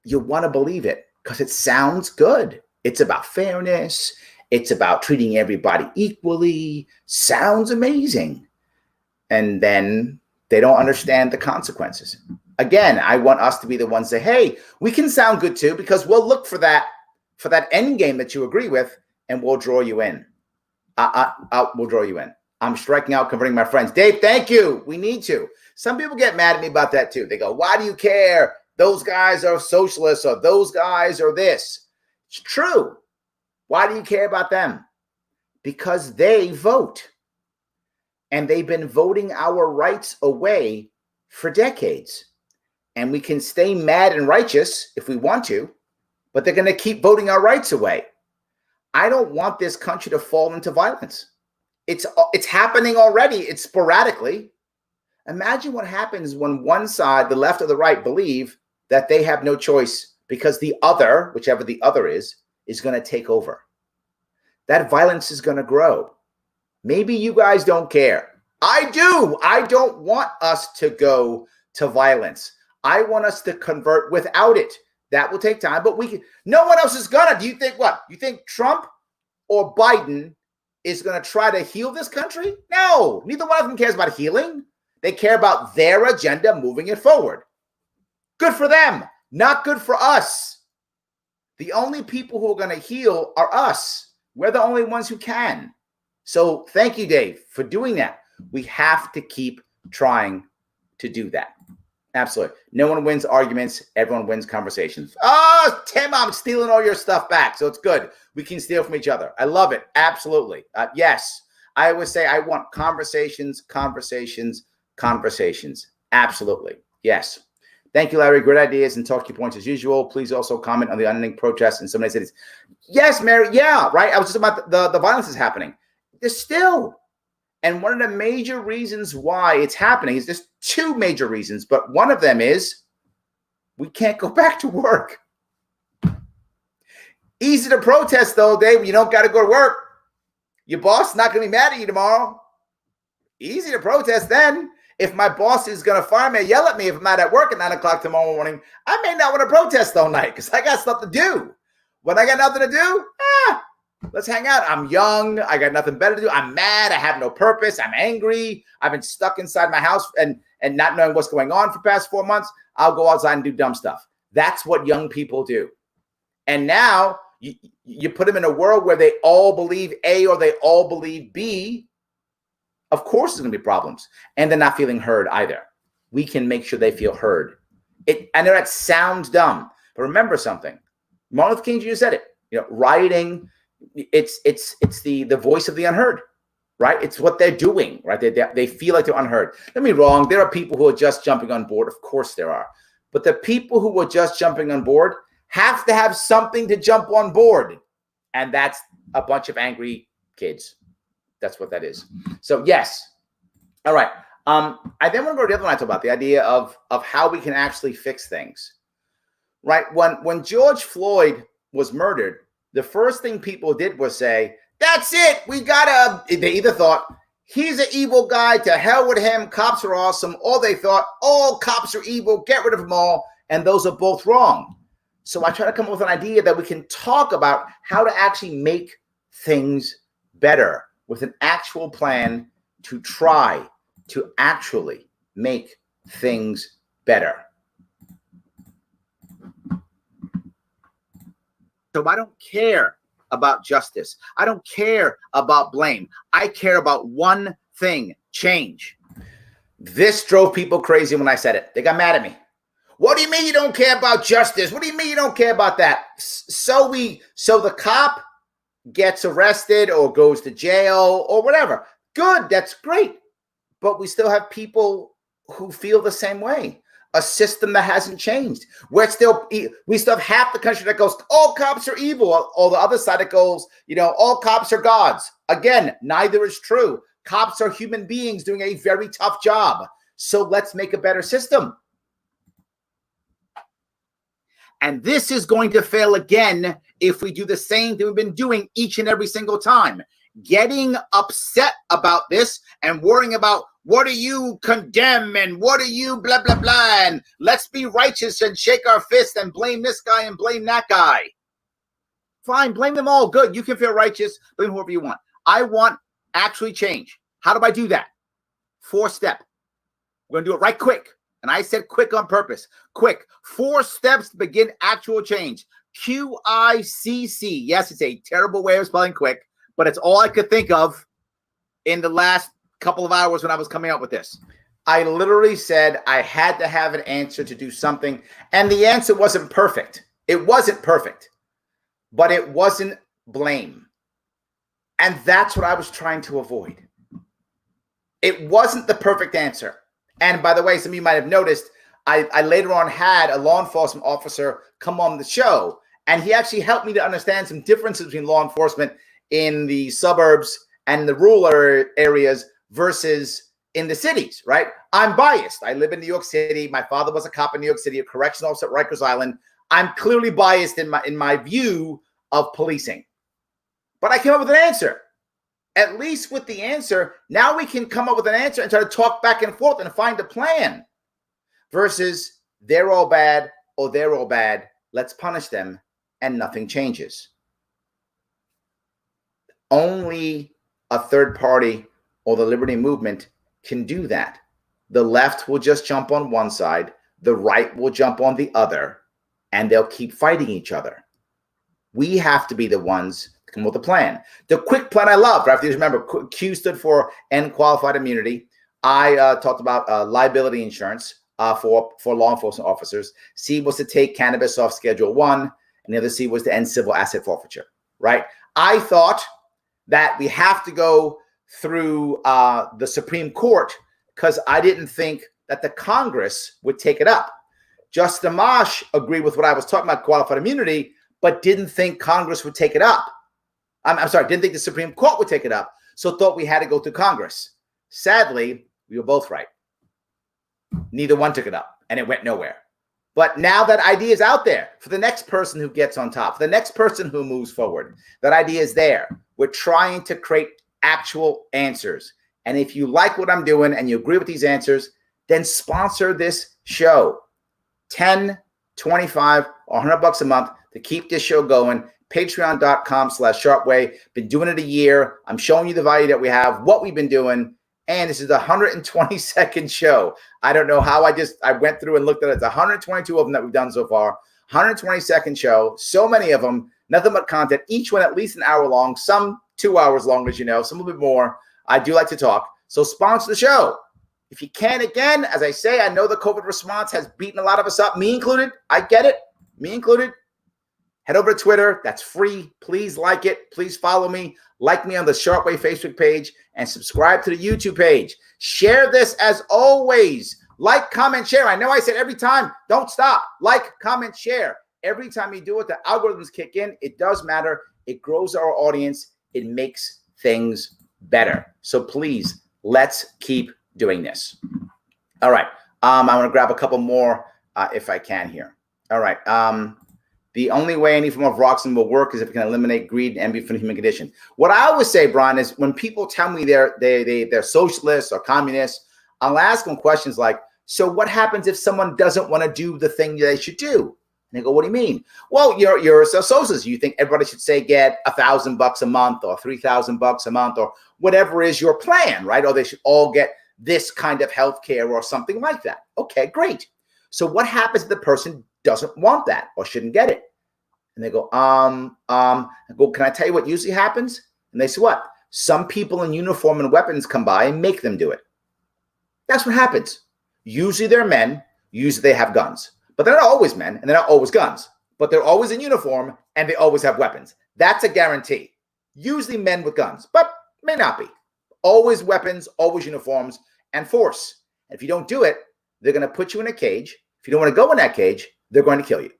S1: you want to believe it because it sounds good. It's about fairness. It's about treating everybody equally. Sounds amazing. And then they don't understand the consequences. Again, I want us to be the ones that say, hey, we can sound good too, because we'll look for that end game that you agree with, and we'll draw you in. We'll draw you in. I'm striking out, converting my friends. Dave, thank you. We need to. Some people get mad at me about that too. They go, why do you care? Those guys are socialists, or those guys are this. It's true. Why do you care about them? Because they vote. And they've been voting our rights away for decades. And we can stay mad and righteous if we want to, but they're going to keep voting our rights away. I don't want this country to fall into violence. It's happening already. It's sporadically. Imagine what happens when one side, the left or the right, believe that they have no choice because the other, whichever the other is going to take over. That violence is going to grow. Maybe you guys don't care. I do. I don't want us to go to violence. I want us to convert without it. That will take time, but we can. No one else is gonna. Do you think what? You think Trump or Biden is gonna try to heal this country? No, neither one of them cares about healing. They care about their agenda, moving it forward. Good for them, not good for us. The only people who are gonna heal are us. We're the only ones who can. So thank you, Dave, for doing that. We have to keep trying to do that. Absolutely. No one wins arguments. Everyone wins conversations. Oh, Tim, I'm stealing all your stuff back. So it's good. We can steal from each other. I love it. Absolutely. Yes. I always say I want conversations. Absolutely. Yes. Thank you, Larry. Great ideas and talking points as usual. Please also comment on the unending protests in so many cities. Yes, Mary. Yeah, right. I was just about the violence is happening. There's still. And one of the major reasons why it's happening is there's two major reasons, but one of them is we can't go back to work. Easy to protest, though, Dave. You don't got to go to work. Your boss is not going to be mad at you tomorrow. Easy to protest then. If my boss is going to fire me or yell at me if I'm not at work at 9 o'clock tomorrow morning, I may not want to protest all night because I got stuff to do. When I got nothing to do, let's hang out. I'm young. I got nothing better to do. I'm mad. I have no purpose. I'm angry. I've been stuck inside my house and not knowing what's going on for the past 4 months. I'll go outside and do dumb stuff. That's what young people do. And now you put them in a world where they all believe A or they all believe B. Of course, there's going to be problems. And they're not feeling heard either. We can make sure they feel heard. I know that sounds dumb, but remember something. Martin Luther King Jr. said it. Rioting. It's the voice of the unheard, right? It's what they're doing, right? They feel like they're unheard. Don't be wrong. There are people who are just jumping on board. Of course there are. But the people who are just jumping on board have to have something to jump on board. And that's a bunch of angry kids. That's what that is. So yes. All right. I then want to go to the other one I talk about, the idea of how we can actually fix things, right? When George Floyd was murdered, the first thing people did was say, that's it. They either thought, he's an evil guy, to hell with him, cops are awesome, or they thought, all cops are evil, get rid of them all, and those are both wrong. So I try to come up with an idea that we can talk about how to actually make things better with an actual plan to try to actually make things better. So I don't care about justice. I don't care about blame. I care about one thing, change. This drove people crazy when I said it. They got mad at me. What do you mean you don't care about justice? What do you mean you don't care about that? So the cop gets arrested or goes to jail or whatever. Good, that's great. But we still have people who feel the same way. A system that hasn't changed. We still have half the country that goes, all cops are evil, or the other side that goes, all cops are gods. Again, neither is true. Cops are human beings doing a very tough job. So let's make a better system. And this is going to fail again if we do the same thing we've been doing each and every single time. Getting upset about this and worrying about what do you condemn and what do you blah, blah, blah. And let's be righteous and shake our fist and blame this guy and blame that guy. Fine, blame them all. Good. You can feel righteous. Blame whoever you want. I want actually change. How do I do that? 4-step. We're going to do it right quick. And I said quick on purpose. Quick. 4 steps to begin actual change. QICC. Yes, it's a terrible way of spelling quick, but it's all I could think of in the last couple of hours when I was coming up with this. I literally said I had to have an answer to do something, and the answer wasn't perfect. It wasn't perfect, but it wasn't blame. And that's what I was trying to avoid. It wasn't the perfect answer. And by the way, some of you might have noticed, I later on had a law enforcement officer come on the show, and he actually helped me to understand some differences between law enforcement in the suburbs and the rural areas versus in the cities, right? I'm biased. I live in New York City. My father was a cop in New York City, a correctional officer at Rikers Island. I'm clearly biased in my view of policing. But I came up with an answer. At least with the answer, now we can come up with an answer and try to talk back and forth and find a plan. Versus they're all bad or they're all bad. Let's punish them and nothing changes. Only a third party or the liberty movement can do that. The left will just jump on one side. The right will jump on the other. And they'll keep fighting each other. We have to be the ones to come up with a plan. The quick plan I love, right? If you remember, Q stood for End Qualified Immunity. I talked about liability insurance for law enforcement officers. C was to take cannabis off Schedule 1. And the other C was to end civil asset forfeiture, right? I thought that we have to go through the Supreme Court because I didn't think that the Congress would take it up. Justice Amash agreed with what I was talking about, qualified immunity, but didn't think Congress would take it up. I'm sorry, didn't think the Supreme Court would take it up, so thought we had to go through Congress. Sadly, we were both right. Neither one took it up, and it went nowhere. But now that idea is out there for the next person who gets on top, for the next person who moves forward. That idea is there. We're trying to create actual answers. And if you like what I'm doing and you agree with these answers, then sponsor this show. 10, 25, or $100 a month to keep this show going. Patreon.com/SharpeWay. Been doing it a year. I'm showing you the value that we have, what we've been doing. And this is the 122nd show. I don't know how I went through and looked at it. It's 122 of them that we've done so far. 122nd show. So many of them. Nothing but content. Each one at least an hour long. Some 2 hours long, as you know. Some a little bit more. I do like to talk. So sponsor the show. If you can, again, as I say, I know the COVID response has beaten a lot of us up. Me included. I get it. Me included. Head over to Twitter. That's free. Please like it. Please follow me. Like me on the Sharpe Way Facebook page and subscribe to the YouTube page. Share this as always. Like, comment, share. I know I said every time, don't stop. Like, comment, share. Every time you do it, the algorithms kick in. It does matter. It grows our audience. It makes things better. So please, let's keep doing this. All right. I want to grab a couple more if I can here. All right. The only way any form of Roxanne will work is if it can eliminate greed and envy from the human condition. What I always say, Brian, is when people tell me they're socialists or communists, I'll ask them questions like, so what happens if someone doesn't want to do the thing they should do? And they go, what do you mean? Well, you're a socialist. You think everybody should say get $1,000 a month or $3,000 a month or whatever is your plan, right? Or they should all get this kind of health care or something like that. Okay, great. So what happens if the person doesn't want that or shouldn't get it? And they go, I go, can I tell you what usually happens? And they say, what? Some people in uniform and weapons come by and make them do it. That's what happens. Usually they're men. Usually they have guns. But they're not always men and they're not always guns. But they're always in uniform and they always have weapons. That's a guarantee. Usually men with guns, but may not be. Always weapons, always uniforms, and force. And if you don't do it, they're going to put you in a cage. If you don't want to go in that cage, they're going to kill you.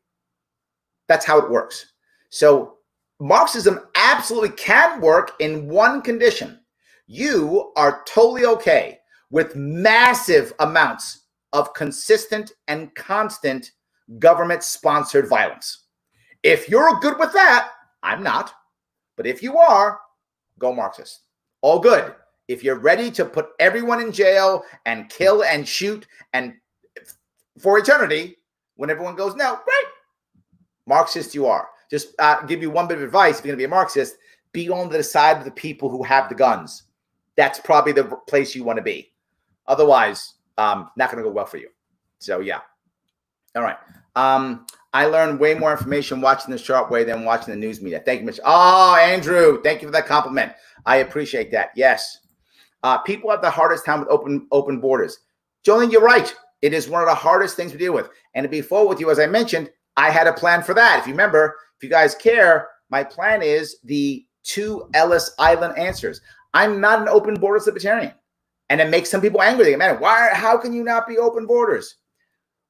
S1: That's how it works. So Marxism absolutely can work in one condition. You are totally okay with massive amounts of consistent and constant government-sponsored violence. If you're good with that, I'm not. But if you are, go Marxist. All good. If you're ready to put everyone in jail and kill and shoot and for eternity, when everyone goes, no, great. Marxist you are. Just give you one bit of advice. If you're going to be a Marxist, be on the side of the people who have the guns. That's probably the place you want to be. Otherwise, not going to go well for you. So, yeah. All right. I learned way more information watching the Sharpe Way than watching the news media. Thank you, Mitch. Oh, Andrew, thank you for that compliment. I appreciate that. Yes. People have the hardest time with open borders. Jolene, you're right. It is one of the hardest things to deal with. And to be full with you, as I mentioned, I had a plan for that. If you remember, if you guys care, my plan is the 2 Ellis Island answers. I'm not an open borders libertarian. And it makes some people angry. They go, man, how can you not be open borders?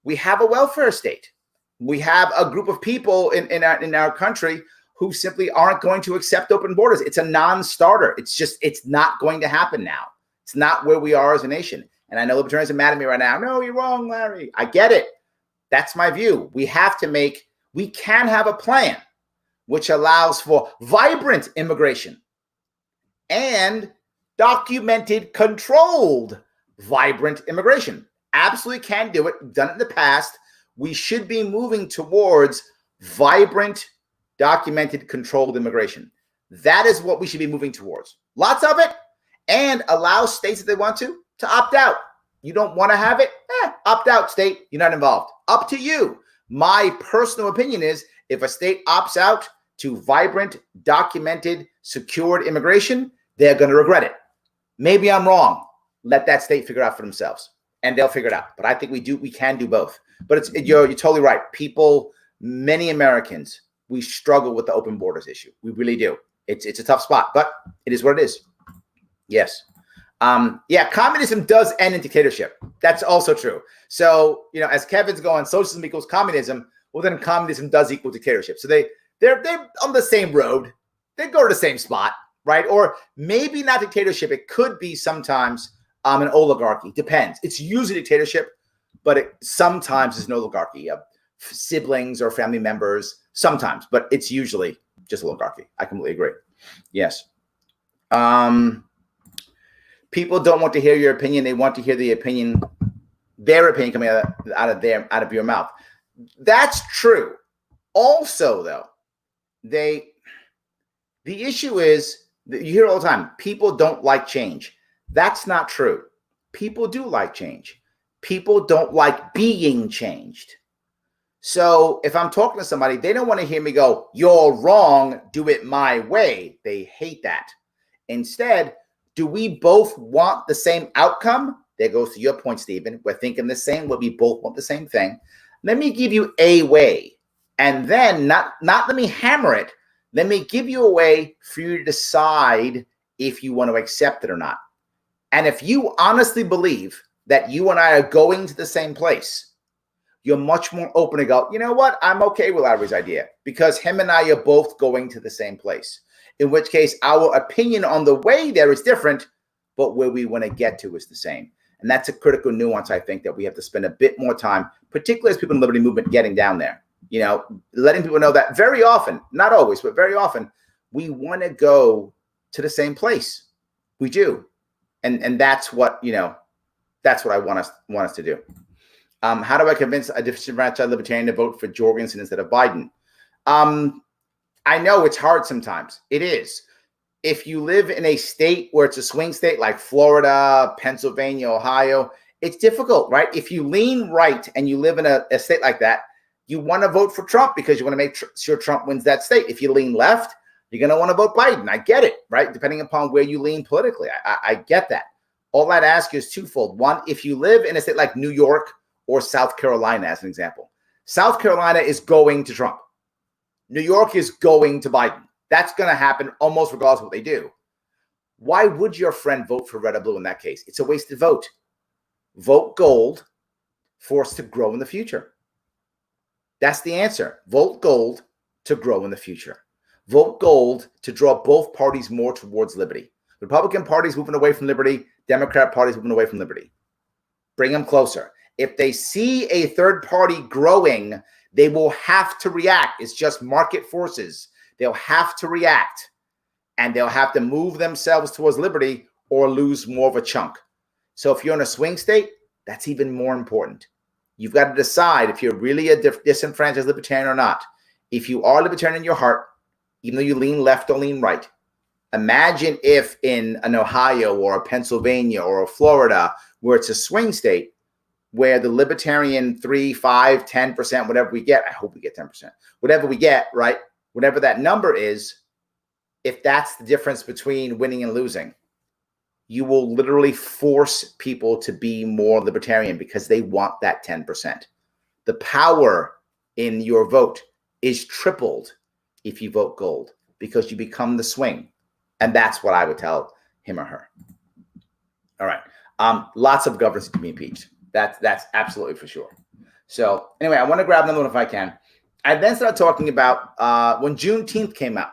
S1: we have a welfare state. We have a group of people in our country who simply aren't going to accept open borders. It's a non-starter. It's not going to happen now. It's not where we are as a nation. And I know libertarians are mad at me right now. No, you're wrong, Larry. I get it. That's my view. We can have a plan which allows for vibrant immigration and documented, controlled, vibrant immigration. Absolutely can do it. We've done it in the past. We should be moving towards vibrant, documented, controlled immigration. That is what we should be moving towards. Lots of it, and allow states, if they want to opt out. You don't want to have it? Opt out, state. You're not involved. Up to you. My personal opinion is if a state opts out to vibrant, documented, secured immigration, they're going to regret it. Maybe I'm wrong. Let that state figure it out for themselves, and they'll figure it out. But I think we can do both. But you're totally right. People, many Americans, we struggle with the open borders issue. We really do. It's a tough spot, but it is what it is. Yes. Communism does end in dictatorship. That's also true. So, as Kevin's going, socialism equals communism. Well, then communism does equal dictatorship. So they're on the same road. They go to the same spot, right? Or maybe not dictatorship. It could be sometimes an oligarchy. Depends. It's usually dictatorship, but it sometimes is an oligarchy of siblings or family members. Sometimes, but it's usually just oligarchy. I completely agree. Yes. People don't want to hear your opinion. They want to hear their opinion coming out of your mouth. That's true. Also, though, the issue is that you hear all the time, people don't like change. That's not true. People do like change. People don't like being changed. So if I'm talking to somebody, they don't want to hear me go, you're wrong, do it my way. They hate that. Instead, do we both want the same outcome? There goes to your point, Stephen. We're thinking the same way. We both want the same thing. Let me give you a way. And then not let me hammer it. Let me give you a way for you to decide if you want to accept it or not. And if you honestly believe that you and I are going to the same place, you're much more open to go, you know what? I'm okay with Larry's idea because him and I are both going to the same place. In which case, our opinion on the way there is different, but where we want to get to is the same. And that's a critical nuance, I think, that we have to spend a bit more time, particularly as people in the liberty movement, getting down there. Letting people know that very often, not always, but very often, we want to go to the same place. We do. And that's what, that's what I want us to do. How do I convince a disenfranchised libertarian to vote for Jorgenson instead of Biden? I know it's hard sometimes. It is. If you live in a state where it's a swing state like Florida, Pennsylvania, Ohio, it's difficult, right? If you lean right and you live in a state like that, you want to vote for Trump because you want to make sure Trump wins that state. If you lean left, you're going to want to vote Biden. I get it, right? Depending upon where you lean politically. I get that. All I'd ask you is twofold. One, if you live in a state like New York or South Carolina, as an example, South Carolina is going to Trump. New York is going to Biden. That's going to happen almost regardless of what they do. Why would your friend vote for red or blue in that case? It's a wasted vote. Vote gold for us to grow in the future. That's the answer. Vote gold to grow in the future. Vote gold to draw both parties more towards liberty. The Republican Party is moving away from liberty. Democrat Party is moving away from liberty. Bring them closer. If they see a third party growing, they will have to react. It's just market forces. They'll have to react, and they'll have to move themselves towards liberty or lose more of a chunk. So if you're in a swing state, that's even more important. You've got to decide if you're really a disenfranchised libertarian or not. If you are libertarian in your heart, even though you lean left or lean right, imagine if in an Ohio or a Pennsylvania or a Florida, where it's a swing state, where the libertarian 3, 5, 10%, whatever we get, I hope we get 10%, whatever we get, right? Whatever that number is, if that's the difference between winning and losing, you will literally force people to be more libertarian because they want that 10%. The power in your vote is tripled if you vote gold because you become the swing. And that's what I would tell him or her. All right. Lots of governors can be impeached. That's absolutely for sure. So anyway, I want to grab another one if I can. I then started talking about when Juneteenth came out,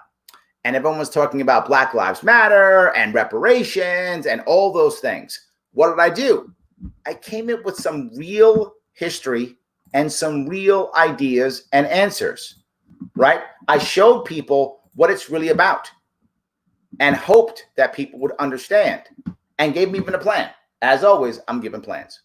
S1: and everyone was talking about Black Lives Matter and reparations and all those things. What did I do? I came in with some real history and some real ideas and answers, right? I showed people what it's really about and hoped that people would understand and gave me even a plan. As always, I'm giving plans.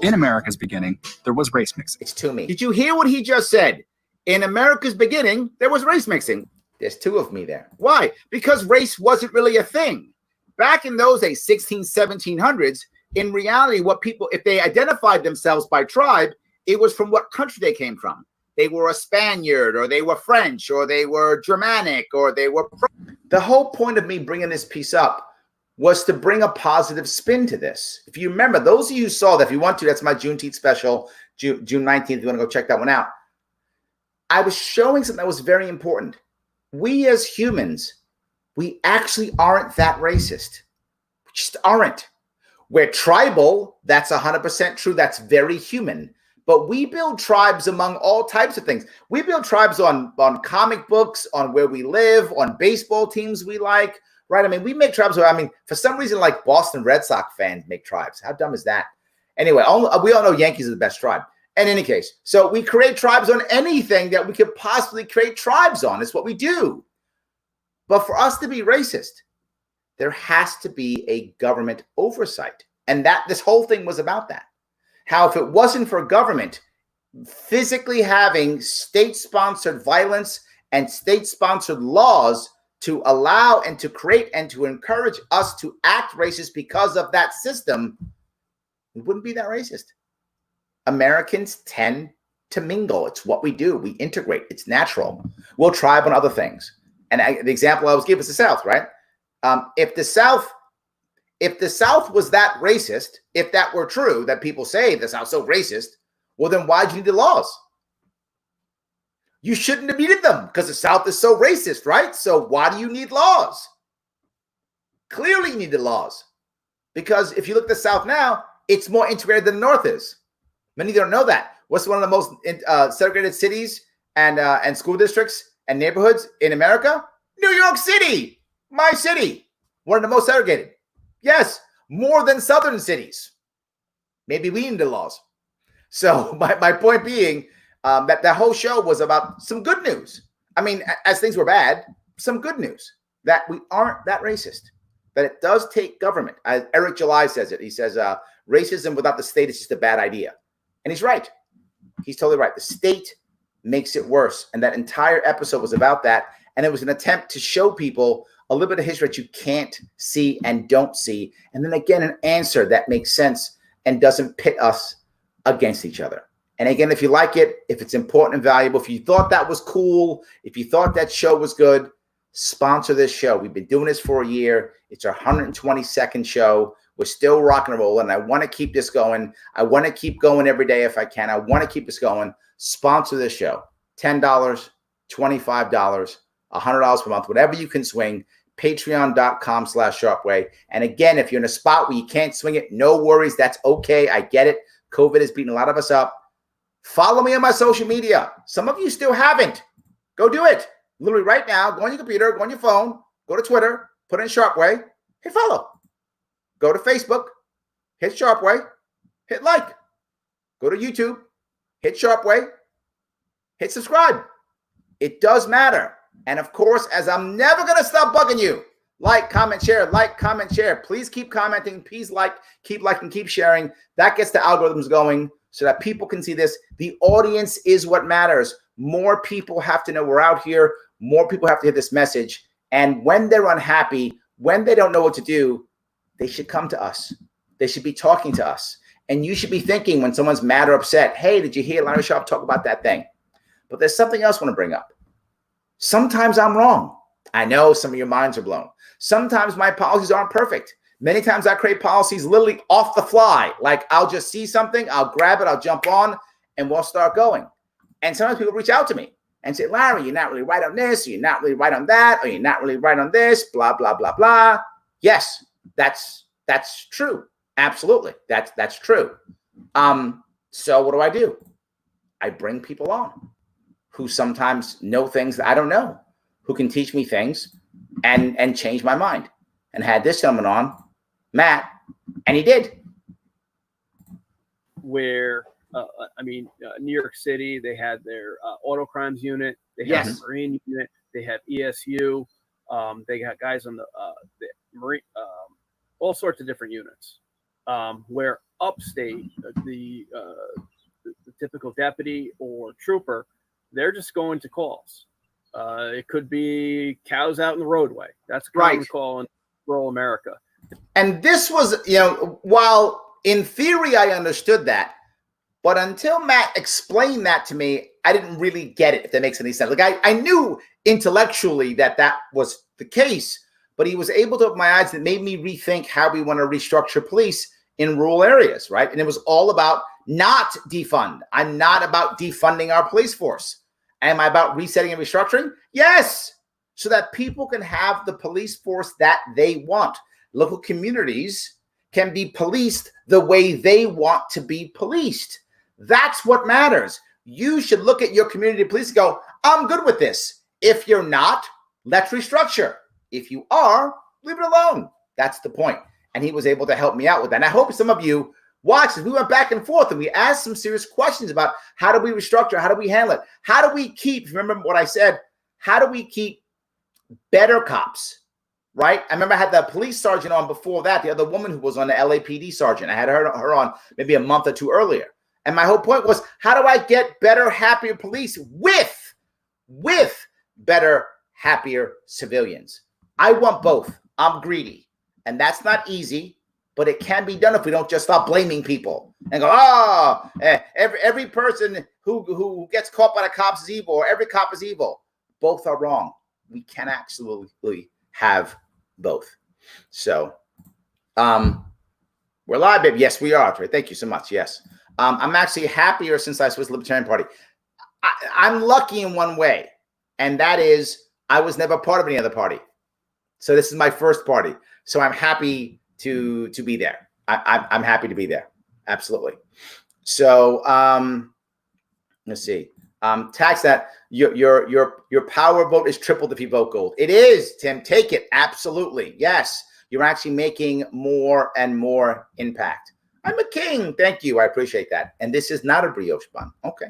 S7: In America's beginning, there was race mixing.
S1: It's to me.
S3: Did you hear what he just said? In America's beginning, there was race mixing.
S1: There's two of me there.
S3: Why? Because race wasn't really a thing. Back in those days, 1700s, in reality, what people, if they identified themselves by tribe, it was from what country they came from. They were a Spaniard, or they were French, or they were Germanic, or they were...
S1: The whole point of me bringing this piece up was to bring a positive spin to this. If you remember, those of you who saw that, if you want to, that's my Juneteenth special, June 19th, if you want to go check that one out. I was showing something that was very important. We as humans, we actually aren't that racist. We just aren't. We're tribal. That's 100% true. That's very human. But we build tribes among all types of things. We build tribes on comic books, on where we live, on baseball teams we like, right? I mean, we make tribes. I mean, for some reason, like Boston Red Sox fans make tribes. How dumb is that? Anyway, we all know Yankees are the best tribe. In any case, so we create tribes on anything that we could possibly create tribes on. It's what we do. But for us to be racist, there has to be a government oversight. And that this whole thing was about that. How if it wasn't for government physically having state-sponsored violence and state-sponsored laws to allow and to create and to encourage us to act racist because of that system, we wouldn't be that racist. Americans tend to mingle. It's what we do. We integrate. It's natural. We'll tribe on other things. And the example I was giving is the South, right? If the South was that racist, if that were true, that people say the South's so racist, well, then why'd you need the laws? You shouldn't have needed them because the South is so racist, right? So why do you need laws? Clearly you need the laws because if you look at the South now, it's more integrated than the North is. Many don't know that. What's one of the most segregated cities and school districts and neighborhoods in America? New York City, my city, one of the most segregated. Yes, more than southern cities. Maybe we need the laws. So my point being that whole show was about some good news. I mean, as things were bad, some good news that we aren't that racist, that it does take government. As Eric July says it. He says racism without the state is just a bad idea. And he's right. He's totally right. The state makes it worse. And that entire episode was about that. And it was an attempt to show people a little bit of history that you can't see and don't see. And then again, an answer that makes sense and doesn't pit us against each other. And again, if you like it, if it's important and valuable, if you thought that was cool, if you thought that show was good, sponsor this show. We've been doing this for a year. It's our 122nd show. We're still rocking and rolling. I want to keep this going. I want to keep going every day if I can. I want to keep this going. Sponsor this show. $10, $25, $100 per month, whatever you can swing. Patreon.com/Sharpe Way. And again, if you're in a spot where you can't swing it, no worries. That's okay. I get it. COVID has beaten a lot of us up. Follow me on my social media. Some of you still haven't. Go do it. Literally right now, go on your computer, go on your phone, go to Twitter, put in Sharpe Way, hit follow. Go to Facebook, hit Sharpe Way, hit like. Go to YouTube, hit Sharpe Way, hit subscribe. It does matter. And of course, as I'm never going to stop bugging you, like, comment, share. Please keep commenting. Please keep liking, keep sharing. That gets the algorithms going so that people can see this. The audience is what matters. More people have to know we're out here. More people have to hear this message. And when they're unhappy, when they don't know what to do, they should come to us. They should be talking to us. And you should be thinking when someone's mad or upset, hey, did you hear Larry Sharpe talk about that thing? But there's something else I want to bring up. Sometimes I'm wrong. I know some of your minds are blown. Sometimes my policies aren't perfect. Many times I create policies literally off the fly. Like I'll just see something, I'll grab it, I'll jump on, and we'll start going. And sometimes people reach out to me and say, Larry, you're not really right on this, or you're not really right on that, or you're not really right on this, blah, blah, blah, blah. Yes, that's true. Absolutely. That's true. So what do? I bring people on who sometimes know things that I don't know, who can teach me things and change my mind. And had this gentleman on, Matt, and he did.
S8: Where, New York City, they had their auto crimes unit, they had the Marine unit, they have ESU, they got guys on the Marine, all sorts of different units. Where upstate, the typical deputy or trooper, they're just going to calls. It could be cows out in the roadway. That's a common call in rural America.
S1: And this was, while in theory I understood that, but until Matt explained that to me, I didn't really get it, if that makes any sense. Like I knew intellectually that was the case, but he was able to open my eyes and made me rethink how we want to restructure police in rural areas, right? And it was all about not defund. I'm not about defunding our police force. Am I about resetting and restructuring? Yes, so that people can have the police force that they want. Local communities can be policed the way they want to be policed. That's what matters. You should look at your community police and go, I'm good with this. If you're not, let's restructure. If you are, leave it alone. That's the point. And he was able to help me out with that. And I hope some of you watched this. We went back and forth and we asked some serious questions about how do we restructure? How do we handle it? How do we keep, remember what I said, how do we keep better cops, right? I remember I had the police sergeant on before that, the other woman who was on the LAPD sergeant. I had her on maybe a month or two earlier. And my whole point was, how do I get better, happier police with better, happier civilians? I want both. I'm greedy. And that's not easy, but it can be done if we don't just stop blaming people and go, every person who gets caught by the cops is evil, or every cop is evil. Both are wrong. We can absolutely have both. So we're live, baby. Yes, we are. Thank you so much. Yes. I'm actually happier since I switched to the Libertarian Party. I'm lucky in one way, and that is I was never part of any other party. So this is my first party. So I'm happy to be there. I'm happy to be there. Absolutely. So let's see. Tax that your power vote is tripled if you vote gold. It is, Tim. Take it. Absolutely. Yes. You're actually making more and more impact. I'm a king. Thank you. I appreciate that. And this is not a brioche bun. Okay.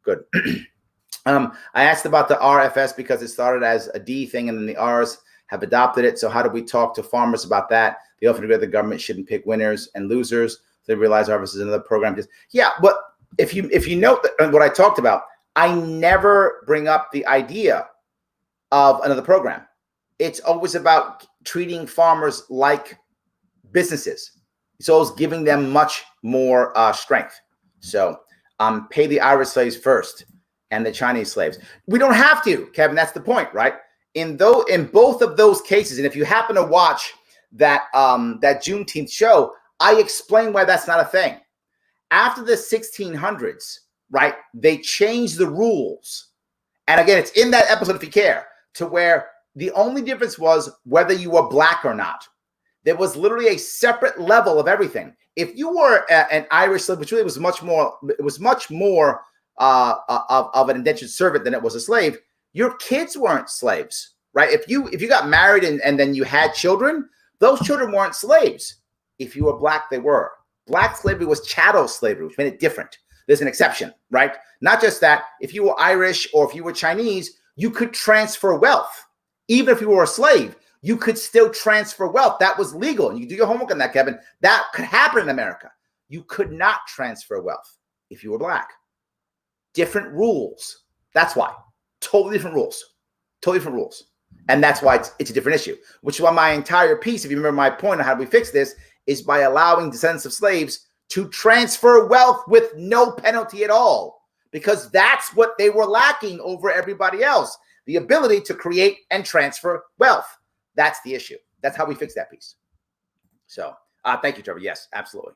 S1: Good. I asked about the RFS because it started as a D thing and then the R's have adopted it. So how do we talk to farmers about that? They often agree the government shouldn't pick winners and losers. They realize RFS is another program. But if you note that what I talked about, I never bring up the idea of another program. It's always about treating farmers like businesses. It's always giving them much more strength. So pay the Irish slaves first and the Chinese slaves. We don't have to, Kevin. That's the point, right? In both of those cases, and if you happen to watch that Juneteenth show, I explain why that's not a thing. After the 1600s, right, they changed the rules. And again, it's in that episode, if you care, to where the only difference was whether you were black or not. There was literally a separate level of everything. If you were an Irish slave, which really was much more of an indentured servant than it was a slave, your kids weren't slaves, right? If you got married and then you had children, those children weren't slaves. If you were black, they were. Black slavery was chattel slavery, which made it different. There's an exception, right? Not just that, if you were Irish or if you were Chinese, you could transfer wealth. Even if you were a slave, you could still transfer wealth. That was legal. And you do your homework on that, Kevin. That could happen in America. You could not transfer wealth if you were black. Different rules. That's why. Totally different rules. Totally different rules. And that's why it's a different issue, which is why my entire piece, if you remember my point on how do we fix this, is by allowing descendants of slaves to transfer wealth with no penalty at all, because that's what they were lacking over everybody else, the ability to create and transfer wealth. That's the issue. That's how we fix that piece. So thank you, Trevor. Yes, absolutely.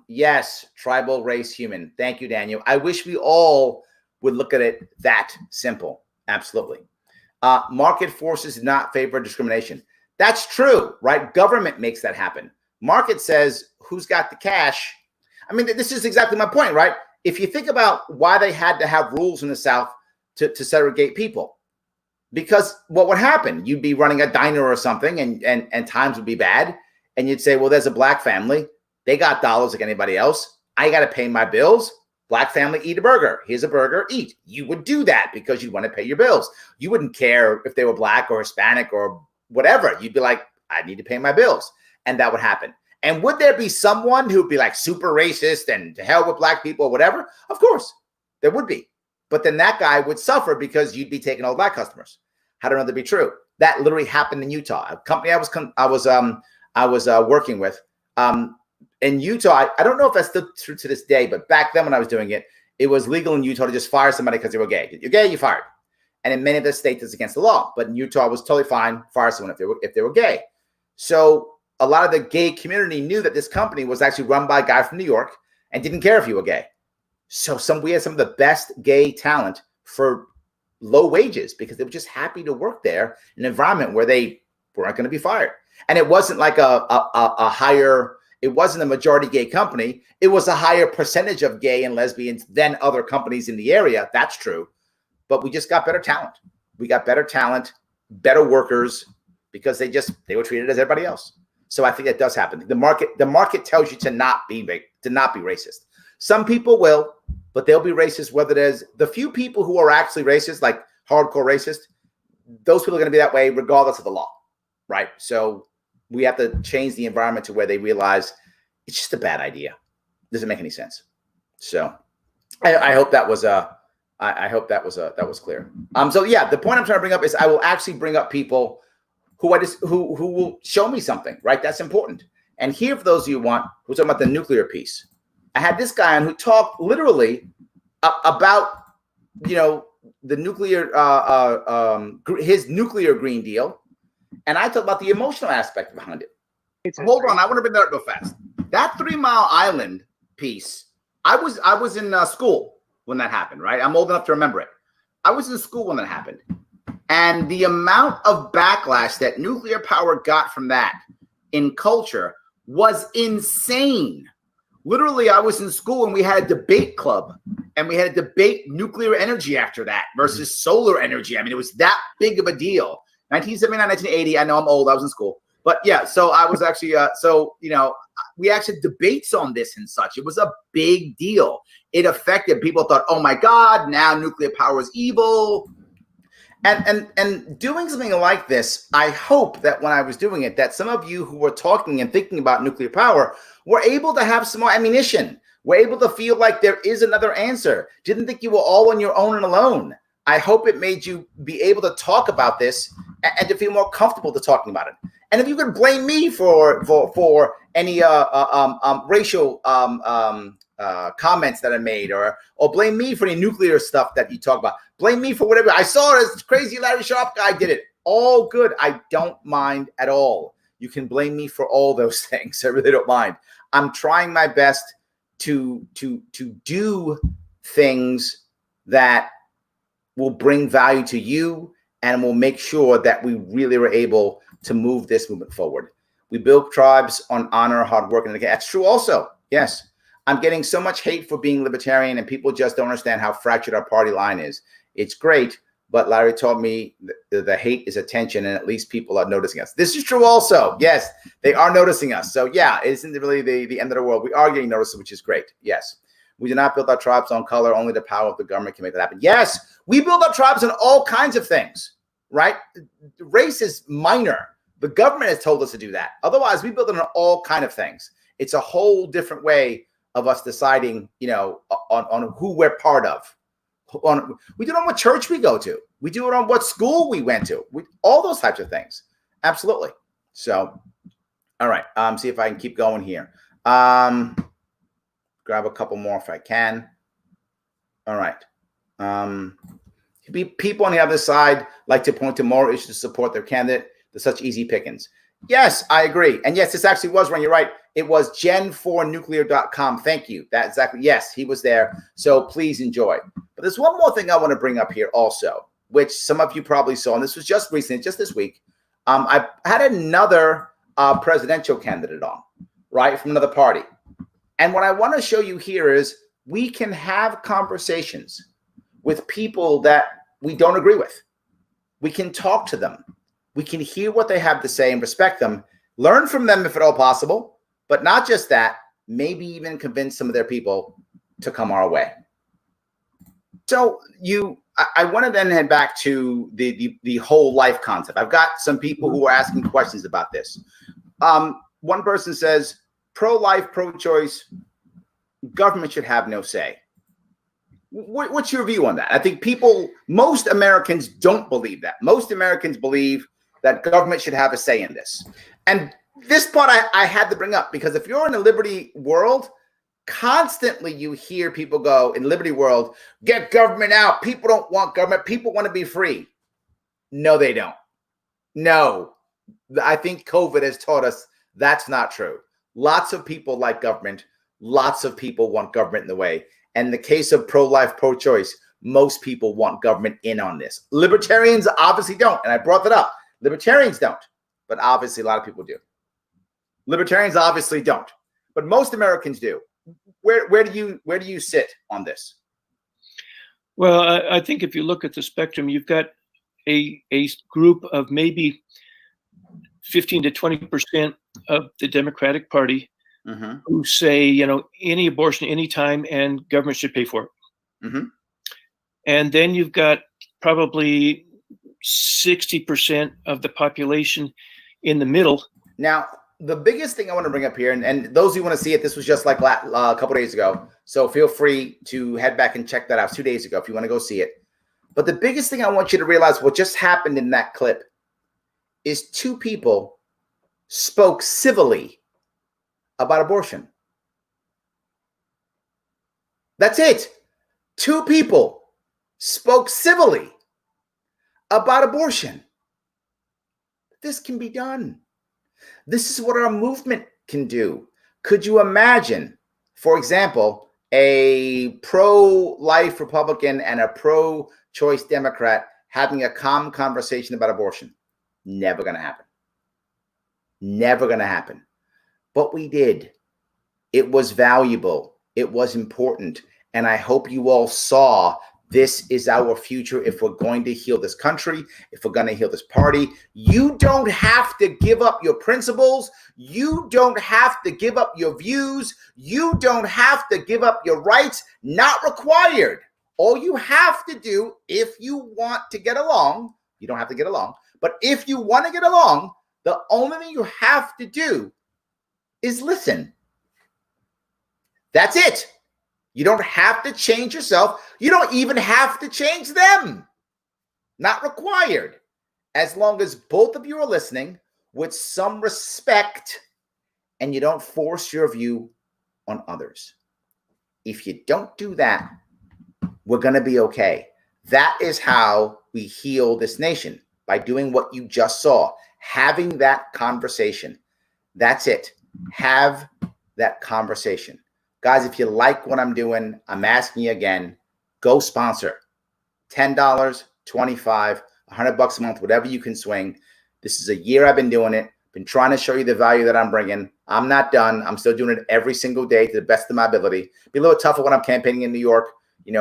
S1: Yes, tribal, race, human. Thank you, Daniel. I wish we all would look at it that simple. Absolutely. Market forces do not favor discrimination. That's true, right? Government makes that happen. Market says, who's got the cash? I mean, this is exactly my point, right? if you think about why they had to have rules in the South to segregate people, because what would happen? You'd be running a diner or something, and times would be bad, and you'd say, well, there's a black family. They got dollars like anybody else. I got to pay my bills. Black family, eat a burger. Here's a burger, eat. You would do that because you'd want to pay your bills. You wouldn't care if they were black or Hispanic or whatever. You'd be like, I need to pay my bills. And that would happen. And would there be someone who'd be like super racist and to hell with black people or whatever? Of course, there would be. But then that guy would suffer because you'd be taking all black customers. How do I know that to be true? That literally happened in Utah. A company I was working with in Utah. I don't know if that's still true to this day, but back then when I was doing it, it was legal in Utah to just fire somebody because they were gay. You're gay, you're fired. And in many of the states, it's against the law. But in Utah, it was totally fine, fire someone if they were gay. So a lot of the gay community knew that this company was actually run by a guy from New York and didn't care if you were gay. So we had some of the best gay talent for low wages because they were just happy to work there in an environment where they weren't going to be fired. And it wasn't like a higher, it wasn't a majority gay company. It was a higher percentage of gay and lesbians than other companies in the area. That's true. But we just got better talent. We got better talent, better workers, because they were treated as everybody else. So I think that does happen. The market tells you to not be racist. Some people will, but they'll be racist whether there's the few people who are actually racist, like hardcore racist. Those people are going to be that way regardless of the law, right? So we have to change the environment to where they realize it's just a bad idea. Doesn't make any sense. So I hope that was I hope that was clear. So yeah, the point I'm trying to bring up is I will actually bring up people who will show me something, right? That's important. And here, for those of you who want, we're talking about the nuclear piece. I had this guy on who talked literally about, the nuclear, his nuclear Green Deal. And I talked about the emotional aspect behind it. Hold on, I want to bring that up real fast. That 3 Mile Island piece, I was in school when that happened, right? I'm old enough to remember it. I was in school when that happened. And the amount of backlash that nuclear power got from that in culture was insane. Literally, I was in school and we had a debate club and we had to debate nuclear energy after that versus solar energy. I mean, it was that big of a deal. 1979, 1980. I know I'm old. I was in school. But yeah, so I was actually, we actually had debates on this and such. It was a big deal. It affected people thought, oh my God, now nuclear power is evil. And doing something like this, I hope that when I was doing it, that some of you who were talking and thinking about nuclear power were able to have some more ammunition, were able to feel like there is another answer, didn't think you were all on your own and alone. I hope it made you be able to talk about this and to feel more comfortable to talking about it. And if you could blame me for any racial comments that I made, or blame me for any nuclear stuff that you talk about, blame me for whatever. I saw this crazy Larry Sharpe guy did it. All good. I don't mind at all. You can blame me for all those things. I really don't mind. I'm trying my best to do things that will bring value to you and will make sure that we really are able to move this movement forward. We build tribes on honor, hard work, and that's true also. Yes. I'm getting so much hate for being libertarian, and people just don't understand how fractured our party line is. It's great, but Larry told me the hate is attention, and at least people are noticing us. This is true also. Yes, they are noticing us. So yeah, it isn't really the end of the world. We are getting noticed, which is great. Yes. We do not build our tribes on color. Only the power of the government can make that happen. Yes, we build our tribes on all kinds of things, right? Race is minor. The government has told us to do that. Otherwise, we build it on all kinds of things. It's a whole different way of us deciding, on who we're part of. We do it on what church we go to. We do it on what school we went to. All those types of things. Absolutely. So, all right. See if I can keep going here. Grab a couple more if I can. All right. People on the other side like to point to more issues to support their candidate. They're such easy pickings. Yes, I agree. And yes, this actually was when you're right. It was gen4nuclear.com. Thank you. That exactly. Yes, he was there. So please enjoy. But there's one more thing I want to bring up here also, which some of you probably saw. And this was just recent, just this week. I had another presidential candidate on, right, from another party. And what I want to show you here is We can have conversations with people that we don't agree with. We can talk to them. We can hear what they have to say and respect them, learn from them if at all possible, but not just that, maybe even convince some of their people to come our way. So I want to then head back to the whole life concept. I've got some people who are asking questions about this. One person says, pro-life, pro-choice, government should have no say. What's your view on that? I think most Americans don't believe that. Most Americans believe that government should have a say in this. And this part I had to bring up because if you're in a liberty world, constantly you hear people go, in liberty world, get government out. People don't want government. People want to be free. No, they don't. No. I think COVID has taught us that's not true. Lots of people like government. Lots of people want government in the way. And in the case of pro-life, pro-choice, most people want government in on this. Libertarians obviously don't. And I brought that up. Libertarians don't. But obviously a lot of people do. Libertarians obviously don't. But most Americans do. Where do you sit on this?
S9: Well, I think if you look at the spectrum, you've got a group of maybe 15 to 20% of the Democratic Party who say, any abortion anytime and government should pay for it. And then you've got probably 60% of the population in the middle.
S1: Now, the biggest thing I want to bring up here, and those who want to see it, this was just like a couple days ago. So feel free to head back and check that out 2 days ago if you want to go see it. But the biggest thing I want you to realize what just happened in that clip is two people spoke civilly about abortion. That's it. Two people spoke civilly about abortion. This can be done. This is what our movement can do. Could you imagine, for example, a pro-life Republican and a pro-choice Democrat having a calm conversation about abortion? Never going to happen. Never going to happen. But we did. It was valuable. It was important. And I hope you all saw this is our future if we're going to heal this country, if we're going to heal this party. You don't have to give up your principles. You don't have to give up your views. You don't have to give up your rights. Not required. All you have to do, if you want to get along, you don't have to get along, but if you want to get along, the only thing you have to do is listen. That's it. You don't have to change yourself. You don't even have to change them. Not required. As long as both of you are listening with some respect and you don't force your view on others. If you don't do that, we're going to be okay. That is how we heal this nation, by doing what you just saw, having that conversation. That's it. Have that conversation. Guys, if you like what I'm doing, I'm asking you again, go sponsor. $10, $25, $100 a month, whatever you can swing. This is a year I've been doing it. Been trying to show you the value that I'm bringing. I'm not done. I'm still doing it every single day to the best of my ability. Be a little tougher when I'm campaigning in New York,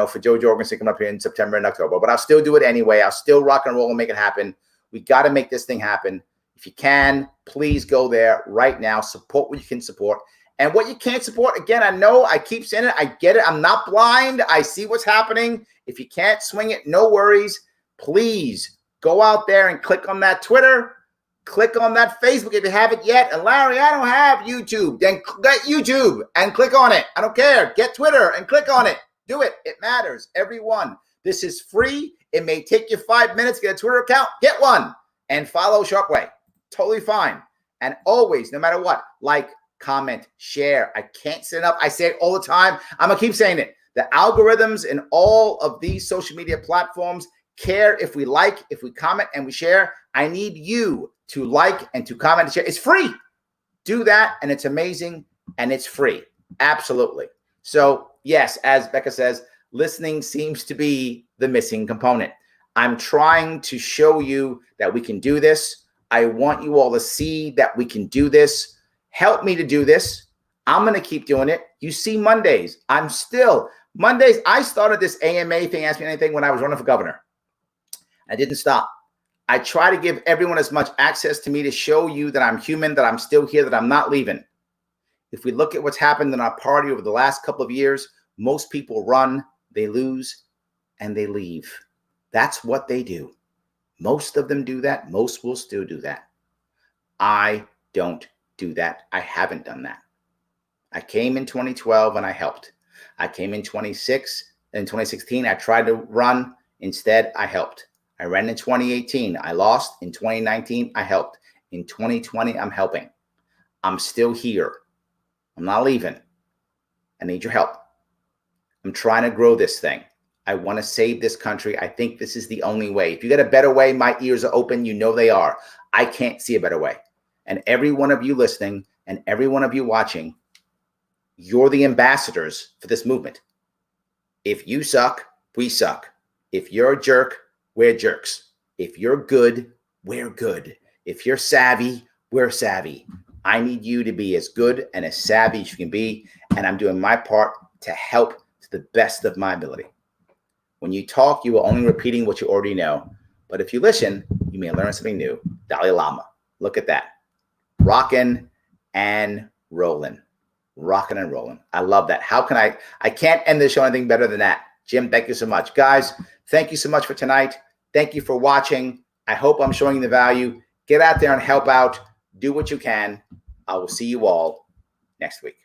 S1: for Joe Jorgenson coming up here in September and October. But I'll still do it anyway. I'll still rock and roll and make it happen. We got to make this thing happen. If you can, please go there right now. Support what you can support. And what you can't support, again, I know I keep saying it. I get it. I'm not blind. I see what's happening. If you can't swing it, no worries. Please go out there and click on that Twitter. Click on that Facebook if you haven't yet. And Larry, I don't have YouTube. Then get YouTube and click on it. I don't care. Get Twitter and click on it. Do it. It matters. Everyone. This is free. It may take you 5 minutes to get a Twitter account. Get one and follow Sharpe Way. Totally fine. And always, no matter what, like, comment, share. I can't say it enough. I say it all the time. I'm going to keep saying it. The algorithms in all of these social media platforms care if we like, if we comment and we share. I need you to like and to comment and share. It's free. Do that, and it's amazing, and it's free. Absolutely. So, yes, as Becca says, listening seems to be the missing component. I'm trying to show you that we can do this. I want you all to see that we can do this. Help me to do this. I'm going to keep doing it. You see Mondays. Mondays, I started this AMA thing, Ask Me Anything, when I was running for governor. I didn't stop. I try to give everyone as much access to me to show you that I'm human, that I'm still here, that I'm not leaving. If we look at what's happened in our party over the last couple of years, most people run, they lose, and they leave. That's what they do. Most of them do that. Most will still do that. I don't do that. I haven't done that. I came in 2012 and I helped. I came in 2016. I tried to run. Instead, I helped. I ran in 2018. I lost. In 2019, I helped. In 2020, I'm helping. I'm still here. I'm not leaving. I need your help. I'm trying to grow this thing. I want to save this country. I think this is the only way. If you got a better way, my ears are open. You know they are. I can't see a better way. And every one of you listening and every one of you watching, you're the ambassadors for this movement. If you suck, we suck. If you're a jerk, we're jerks. If you're good, we're good. If you're savvy, we're savvy. I need you to be as good and as savvy as you can be. And I'm doing my part to help to the best of my ability. When you talk, you are only repeating what you already know. But if you listen, you may learn something new. Dalai Lama. Look at that. Rockin' and rolling. Rocking and rolling. I love that. How can I can't end this show anything better than that. Jim, thank you so much. Guys, thank you so much for tonight. Thank you for watching. I hope I'm showing you the value. Get out there and help out. Do what you can. I will see you all next week.